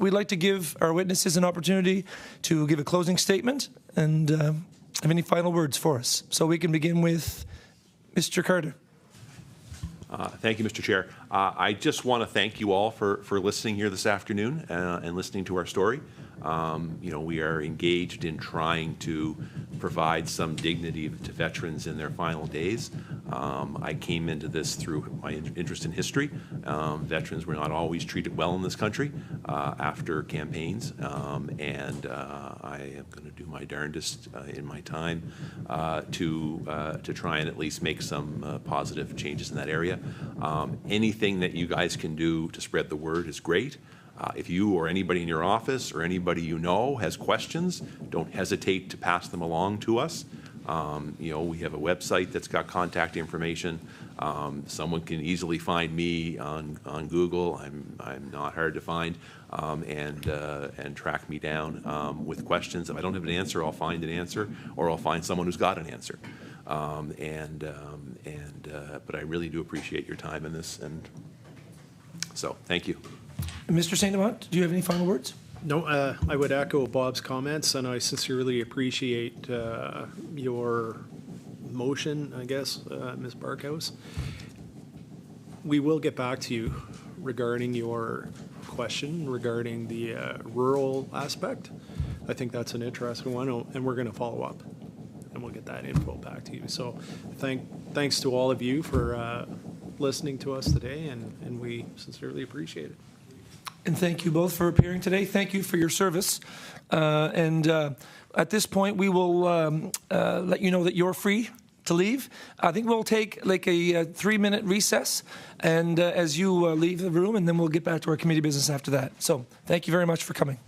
we'd like to give our witnesses an opportunity to give a closing statement and have any final words for us. So we can begin with Mr. Carter. Thank you, Mr. Chair. I just want to thank you all for listening here this afternoon and listening to our story. We are engaged in trying to provide some dignity to veterans in their final days. I came into this through my interest in history. Veterans were not always treated well in this country after campaigns, and I am going to do my darndest in my time to try and at least make some positive changes in that area. Anything that you guys can do to spread the word is great. If you or anybody in your office or anybody you know has questions, don't hesitate to pass them along to us. We have a website that's got contact information. Someone can easily find me on Google. I'm not hard to find, and track me down with questions. If I don't have an answer, I'll find an answer, or I'll find someone who's got an answer. But I really do appreciate your time in this, and so thank you. Mr. St. Amant, do you have any final words? No, I would echo Bob's comments, and I sincerely appreciate your motion, I guess, Ms. Barkhouse. We will get back to you regarding your question regarding the rural aspect. I think that's an interesting one, and we're going to follow up, and we'll get that info back to you. So thanks to all of you for listening to us today, and we sincerely appreciate it. And thank you both for appearing today. Thank you for your service. At this point, we will let you know that you're free to leave. I think we'll take like a 3-minute recess, and as you leave the room, and then we'll get back to our committee business after that. So thank you very much for coming.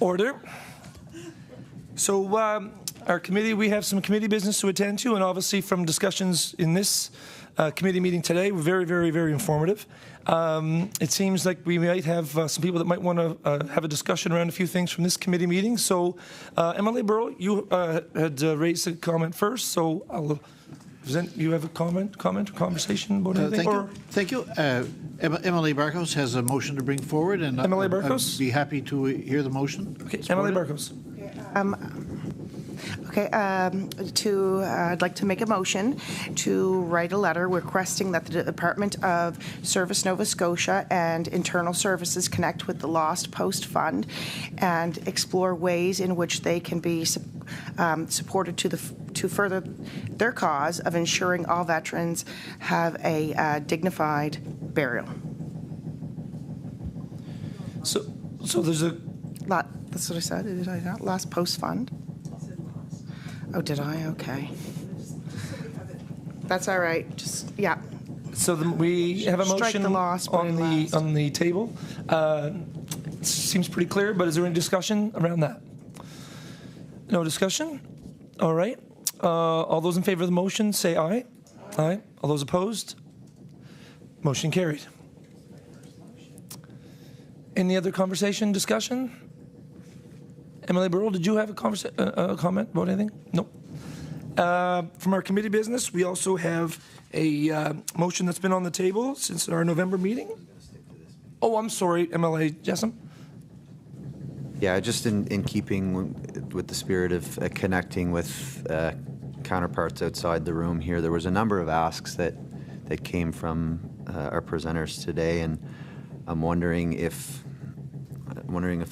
Order. So our committee, we have some committee business to attend to, and obviously from discussions in this committee meeting today, were very, very, very informative. It seems like we might have some people that might want to have a discussion around a few things from this committee meeting. So MLA Burrow, you had raised a comment first, so I'll present. You have a comment or conversation about anything? Thank you. MLA Barkos has a motion to bring forward, and MLA Barkos? I'd be happy to hear the motion. Okay, MLA Barkos. I'd like to make a motion to write a letter requesting that the Department of Service Nova Scotia and Internal Services connect with the Lost Post Fund and explore ways in which they can be supported to further their cause of ensuring all veterans have a dignified burial. So there's a... That's what I said, did I not? Lost Post Fund? Oh, did I? Okay. That's all right. Just, yeah. So we have a Strike motion the lost, put in last. on the table. Seems pretty clear, but is there any discussion around that? No discussion? All right. All those in favor of the motion, say aye. Aye. All those opposed? Motion carried. Any other conversation, discussion? MLA Burrell, did you have a comment about anything? No. From our committee business, we also have a motion that's been on the table since our November meeting. Oh, I'm sorry, MLA Jessam. Yeah, just in keeping with the spirit of connecting with counterparts outside the room here, there was a number of asks that came from our presenters today, and I'm wondering if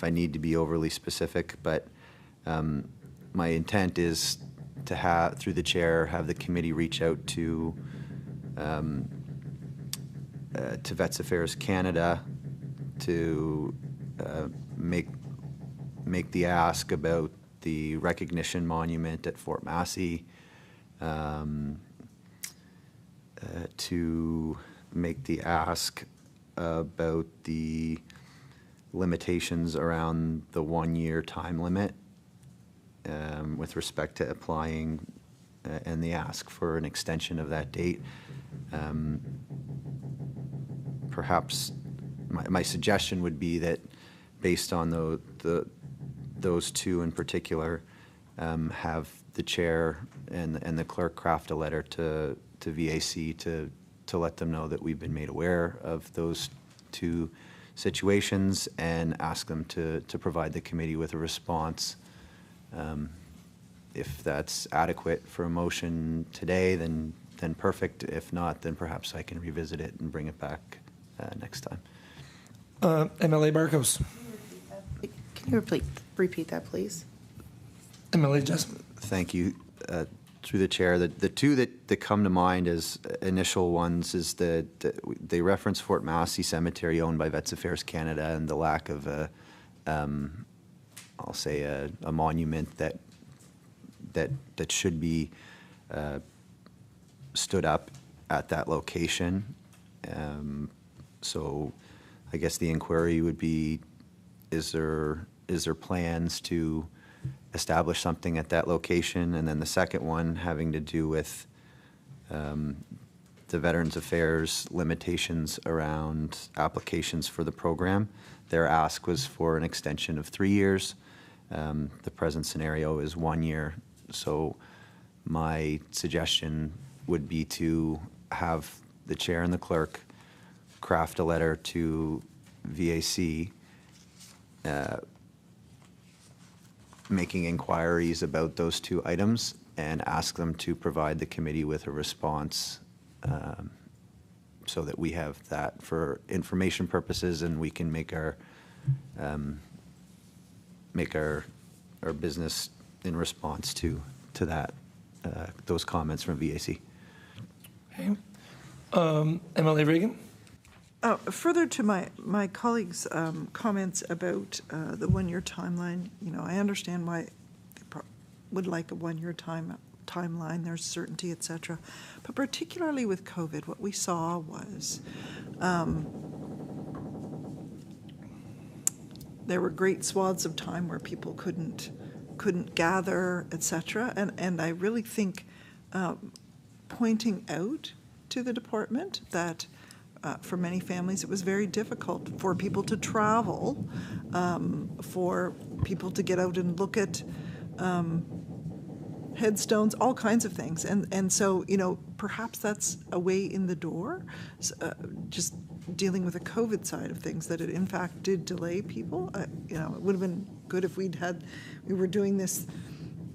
I need to be overly specific, but my intent is to have, through the chair, have the committee reach out to Vets Affairs Canada to make the ask about the recognition monument at Fort Massey, to make the ask about the limitations around the 1-year time limit with respect to applying and the ask for an extension of that date. Perhaps my suggestion would be that based on those two in particular, have the chair and the clerk craft a letter to VAC to let them know that we've been made aware of those two situations and ask them to provide the committee with a response. If that's adequate for a motion today, then perfect. If not, then perhaps I can revisit it and bring it back next time. MLA Barkos. Can you repeat that, please? MLA Jessam. Thank you. Through the chair, the two that come to mind as initial ones is that they reference Fort Massey Cemetery owned by Vets Affairs Canada and the lack of I'll say a monument that should be stood up at that location. So I guess the inquiry would be, is there plans to establish something at that location? And then the second one having to do with the Veterans Affairs limitations around applications for the program. Their ask was for an extension of 3 years. The present scenario is 1 year. So my suggestion would be to have the chair and the clerk craft a letter to VAC making inquiries about those two items and ask them to provide the committee with a response so that we have that for information purposes and we can make our business in response to that those comments from VAC. Okay. MLA Reagan. Further to my colleagues' comments about the 1-year timeline, I understand why they would like a 1-year timeline. There's certainty, etc. But particularly with COVID, what we there were great swaths of time where people couldn't gather, etc. And I really think pointing out to the department that for many families it was very difficult for people to travel, for people to get out and look at headstones, all kinds of things. And so, perhaps that's a way in the door, just dealing with the COVID side of things, that it in fact did delay people. It would have been good if we were doing this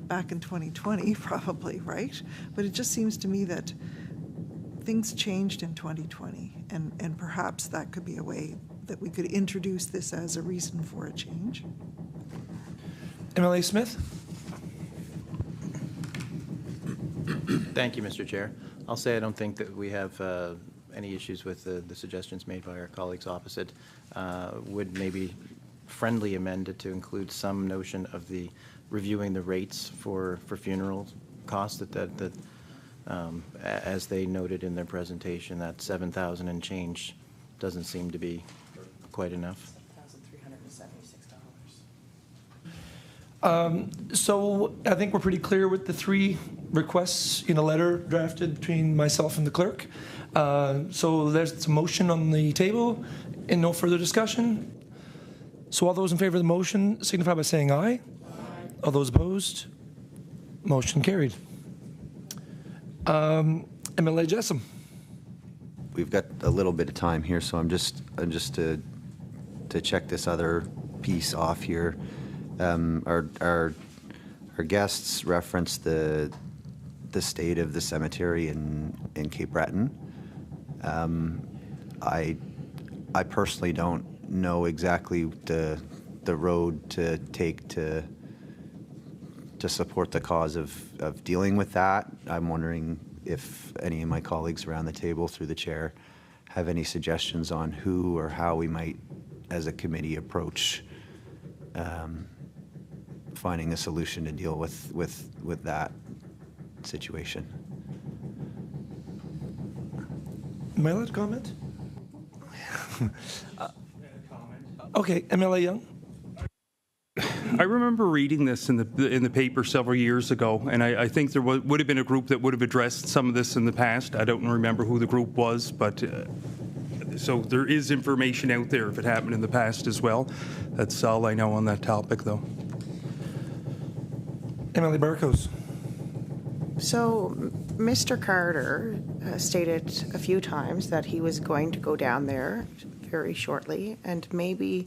back in 2020, probably, right? But it just seems to me that things changed in 2020, and perhaps that could be a way that we could introduce this as a reason for a change. MLA Smith? Thank you, Mr. Chair. I'll say I don't think that we have any issues with the suggestions made by our colleagues opposite. Would maybe friendly amend it to include some notion of the reviewing the rates for funeral costs that as they noted in their presentation, that $7,000 and change doesn't seem to be quite enough. So I think we're pretty clear with the three requests in a letter drafted between myself and the clerk. So there's a motion on the table and no further discussion. So all those in favor of the motion signify by saying aye. Aye. All those opposed? Motion carried. MLA Jessam. We've got a little bit of time here, so I'm just to check this other piece off here. Our guests referenced the state of the cemetery in Cape Breton. I personally don't know exactly the road to take to support the cause of dealing with that. I'm wondering if any of my colleagues around the table through the chair have any suggestions on who or how we might, as a committee, approach finding a solution to deal with that situation. Am I allowed to comment? Okay, MLA Young. I remember reading this in the paper several years ago, and I think there would have been a group that would have addressed some of this in the past. I don't remember who the group was, but so there is information out there if it happened in the past as well. That's all I know on that topic, though. MLA Barcos. So Mr. Carter stated a few times that he was going to go down there very shortly, and maybe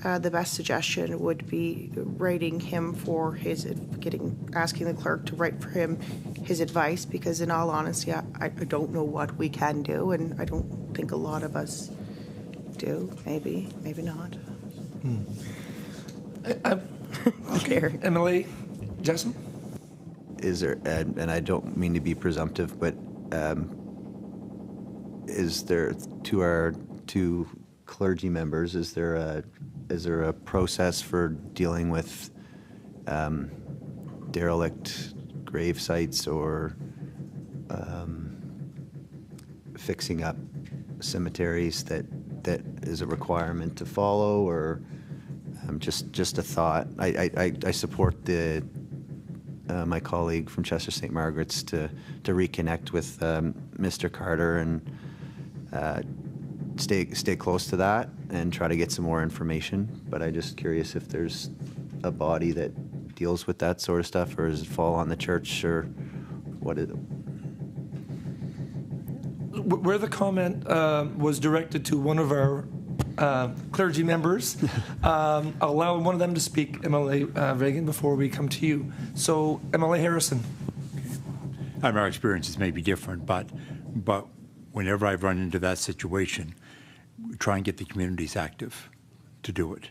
the best suggestion would be writing him for asking the clerk to write for him his advice, because in all honesty, I don't know what we can do, and I don't think a lot of us do. Maybe not. Okay. MLA Jessam. Is there, and I don't mean to be presumptive, but is there, to our two clergy members, is there a process for dealing with derelict grave sites or fixing up cemeteries that is a requirement to follow, or just a thought? I support the my colleague from Chester St. Margaret's to reconnect with Mr. Carter and stay close to that and try to get some more information. But I'm just curious if there's a body that deals with that sort of stuff, or does it fall on the church, or what is it? Where the comment was directed to one of our clergy members, I'll allow one of them to speak, MLA Reagan, before we come to you. So, MLA Harrison. Our experiences may be different, but whenever I've run into that situation, we try and get the communities active to do it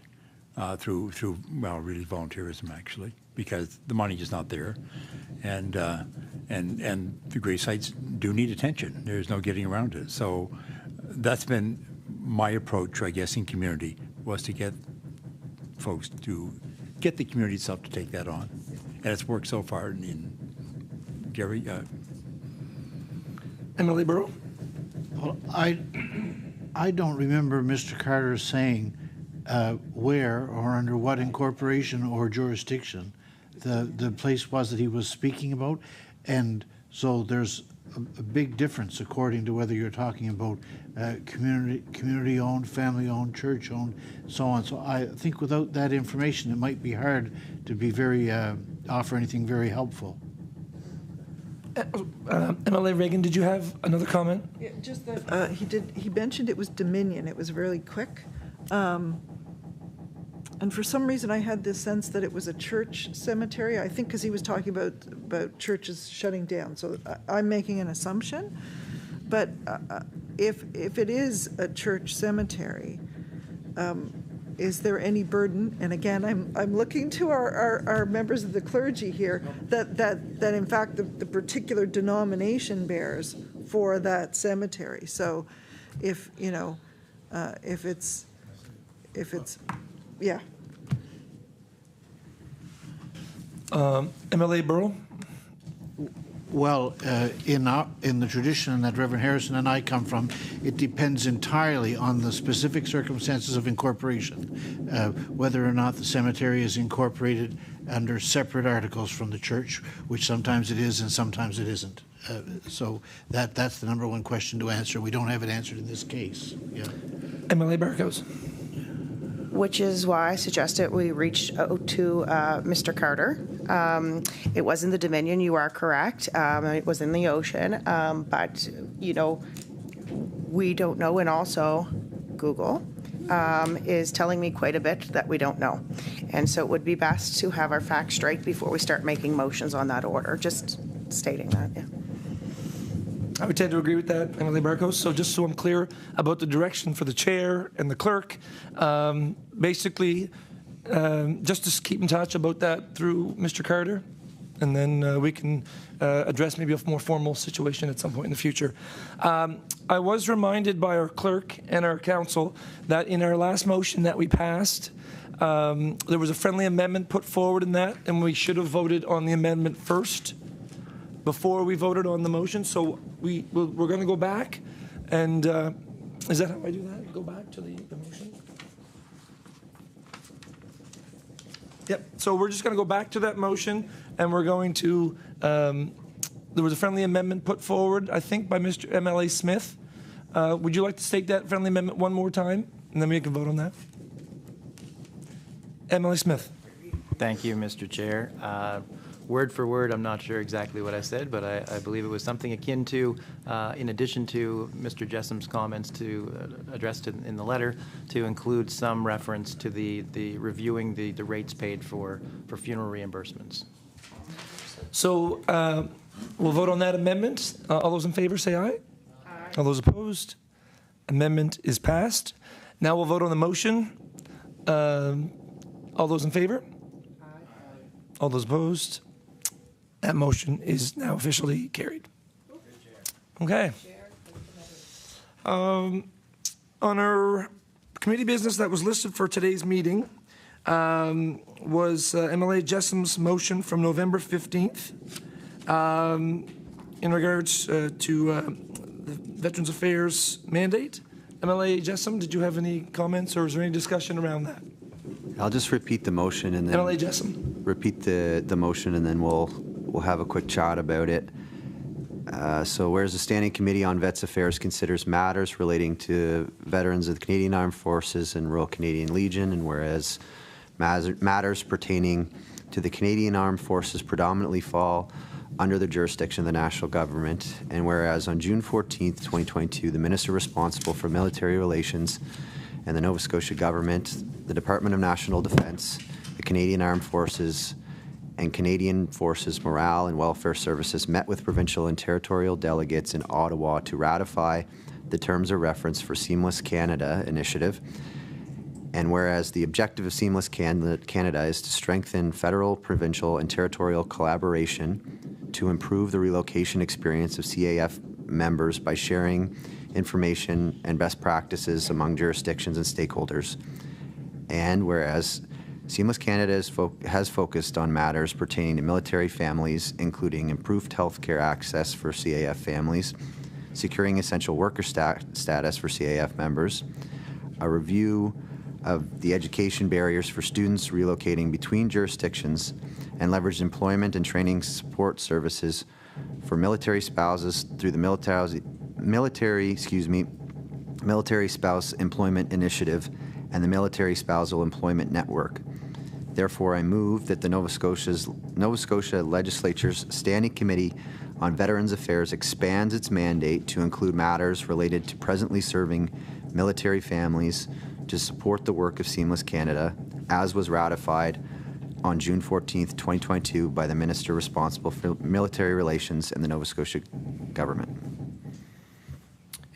through really volunteerism, actually, because the money is not there, and the grave sites do need attention. There's no getting around it. So that's been my approach, I guess, in community, was to get folks to get the community itself to take that on, and it's worked so far. In Gary, MLA Burrow. Well, I don't remember Mr. Carter saying where or under what incorporation or jurisdiction the place was that he was speaking about. And so there's a big difference according to whether you're talking about community-owned, family-owned, church-owned, so on. So I think without that information, it might be hard to be offer anything very helpful. MLA Reagan, did you have another comment? Yeah, just that he mentioned it was Dominion. It was really quick. And for some reason, I had this sense that it was a church cemetery. I think because he was talking about churches shutting down. So I'm making an assumption. But if it is a church cemetery, is there any burden? And again, I'm looking to our members of the clergy here that in fact the particular denomination bears for that cemetery. So if it's yeah. MLA Burrow? Well, in the tradition that Reverend Harrison and I come from, it depends entirely on the specific circumstances of incorporation, whether or not the cemetery is incorporated under separate articles from the church, which sometimes it is and sometimes it isn't. So that's the number one question to answer. We don't have it answered in this case. Yeah. MLA Barkos? Which is why I suggested we reached out to Mr. Carter. It was in the Dominion, you are correct. It was in the ocean, but, we don't know, and also Google is telling me quite a bit that we don't know. And so it would be best to have our facts straight before we start making motions on that order, just stating that, yeah. I would tend to agree with that, Emily Barkos. So just so I'm clear about the direction for the chair and the clerk, basically, just to keep in touch about that through Mr. Carter, and then we can address maybe a more formal situation at some point in the future. I was reminded by our clerk and our council that in our last motion that we passed, there was a friendly amendment put forward in that, and we should have voted on the amendment first before we voted on the motion. So we're going to go back, and is that how I do that? Go back to the motion? Yep. So we're just going to go back to that motion, and we're going to, there was a friendly amendment put forward, I think, by Mr. MLA Smith. Would you like to state that friendly amendment one more time, and then we can vote on that? MLA Smith. Thank you, Mr. Chair. Word for word, I'm not sure exactly what I said, but I believe it was something akin to, in addition to Mr. Jessum's comments addressed in the letter, to include some reference to the reviewing the rates paid for funeral reimbursements. So we'll vote on that amendment. All those in favor say aye. Aye. All those opposed? Amendment is passed. Now we'll vote on the motion. All those in favor? Aye. All those opposed? That motion is now officially carried. Okay. On our committee business that was listed for today's meeting was MLA Jessum's motion from November 15th in regards to the Veterans Affairs mandate. MLA Jessum, did you have any comments, or is there any discussion around that? I'll just repeat the motion and then MLA Jessum. Repeat the motion, and then we'll have a quick chat about it. So whereas the Standing Committee on Vets Affairs considers matters relating to veterans of the Canadian Armed Forces and Royal Canadian Legion, and whereas matters pertaining to the Canadian Armed Forces predominantly fall under the jurisdiction of the national government, and whereas on June 14th, 2022, the Minister responsible for military relations and the Nova Scotia government, the Department of National Defence, the Canadian Armed Forces, and Canadian Forces Morale and Welfare Services met with provincial and territorial delegates in Ottawa to ratify the terms of reference for Seamless Canada initiative. And whereas the objective of Seamless Canada is to strengthen federal, provincial, and territorial collaboration to improve the relocation experience of CAF members by sharing information and best practices among jurisdictions and stakeholders. And whereas Seamless Canada has focused on matters pertaining to military families, including improved health care access for CAF families, securing essential worker status for CAF members, a review of the education barriers for students relocating between jurisdictions and leverage employment and training support services for military spouses through the Military Spouse Employment Initiative and the Military Spousal Employment Network. Therefore, I move that the Nova Scotia Legislature's Standing Committee on Veterans Affairs expands its mandate to include matters related to presently serving military families to support the work of Seamless Canada, as was ratified on June 14th, 2022 by the Minister responsible for military relations in the Nova Scotia government.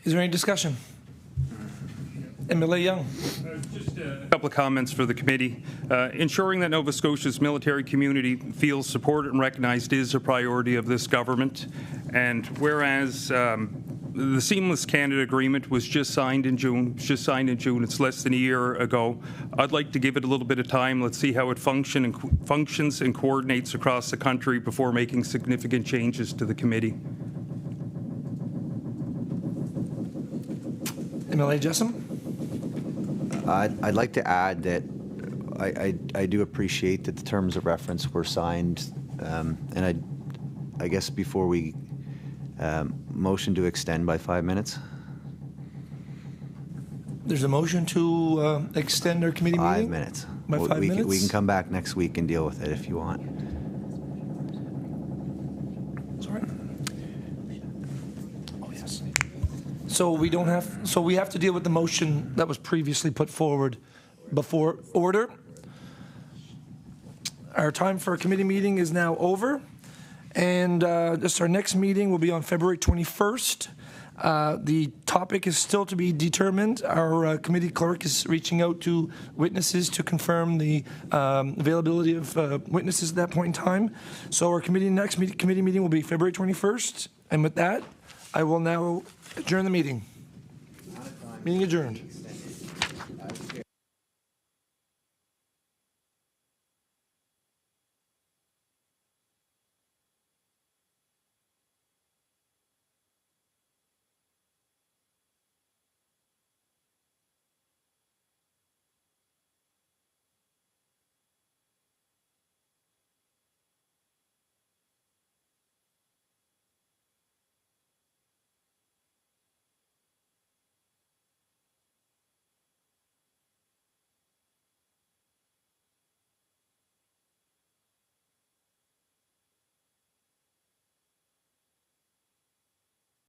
Is there any discussion? MLA Young. Just a couple of comments for the committee. Ensuring that Nova Scotia's military community feels supported and recognized is a priority of this government. And whereas the Seamless Canada Agreement was just signed in June, it's less than a year ago, I'd like to give it a little bit of time. Let's see how it functions and coordinates across the country before making significant changes to the committee. MLA Jessom. I'd like to add that I do appreciate that the terms of reference were signed, and I guess before we motion to extend by 5 minutes. There's a motion to extend our committee meeting? 5 minutes. By 5 minutes? We can come back next week and deal with it if you want. Sorry. Oh, yes. So we don't have, so we have to deal with the motion that was previously put forward before order. Our time for a committee meeting is now over. And just our next meeting will be on February 21st. The topic is still to be determined. Our committee clerk is reaching out to witnesses to confirm the availability of witnesses at that point in time. So our committee meeting will be February 21st. And with that, I will now adjourn the meeting. Meeting adjourned.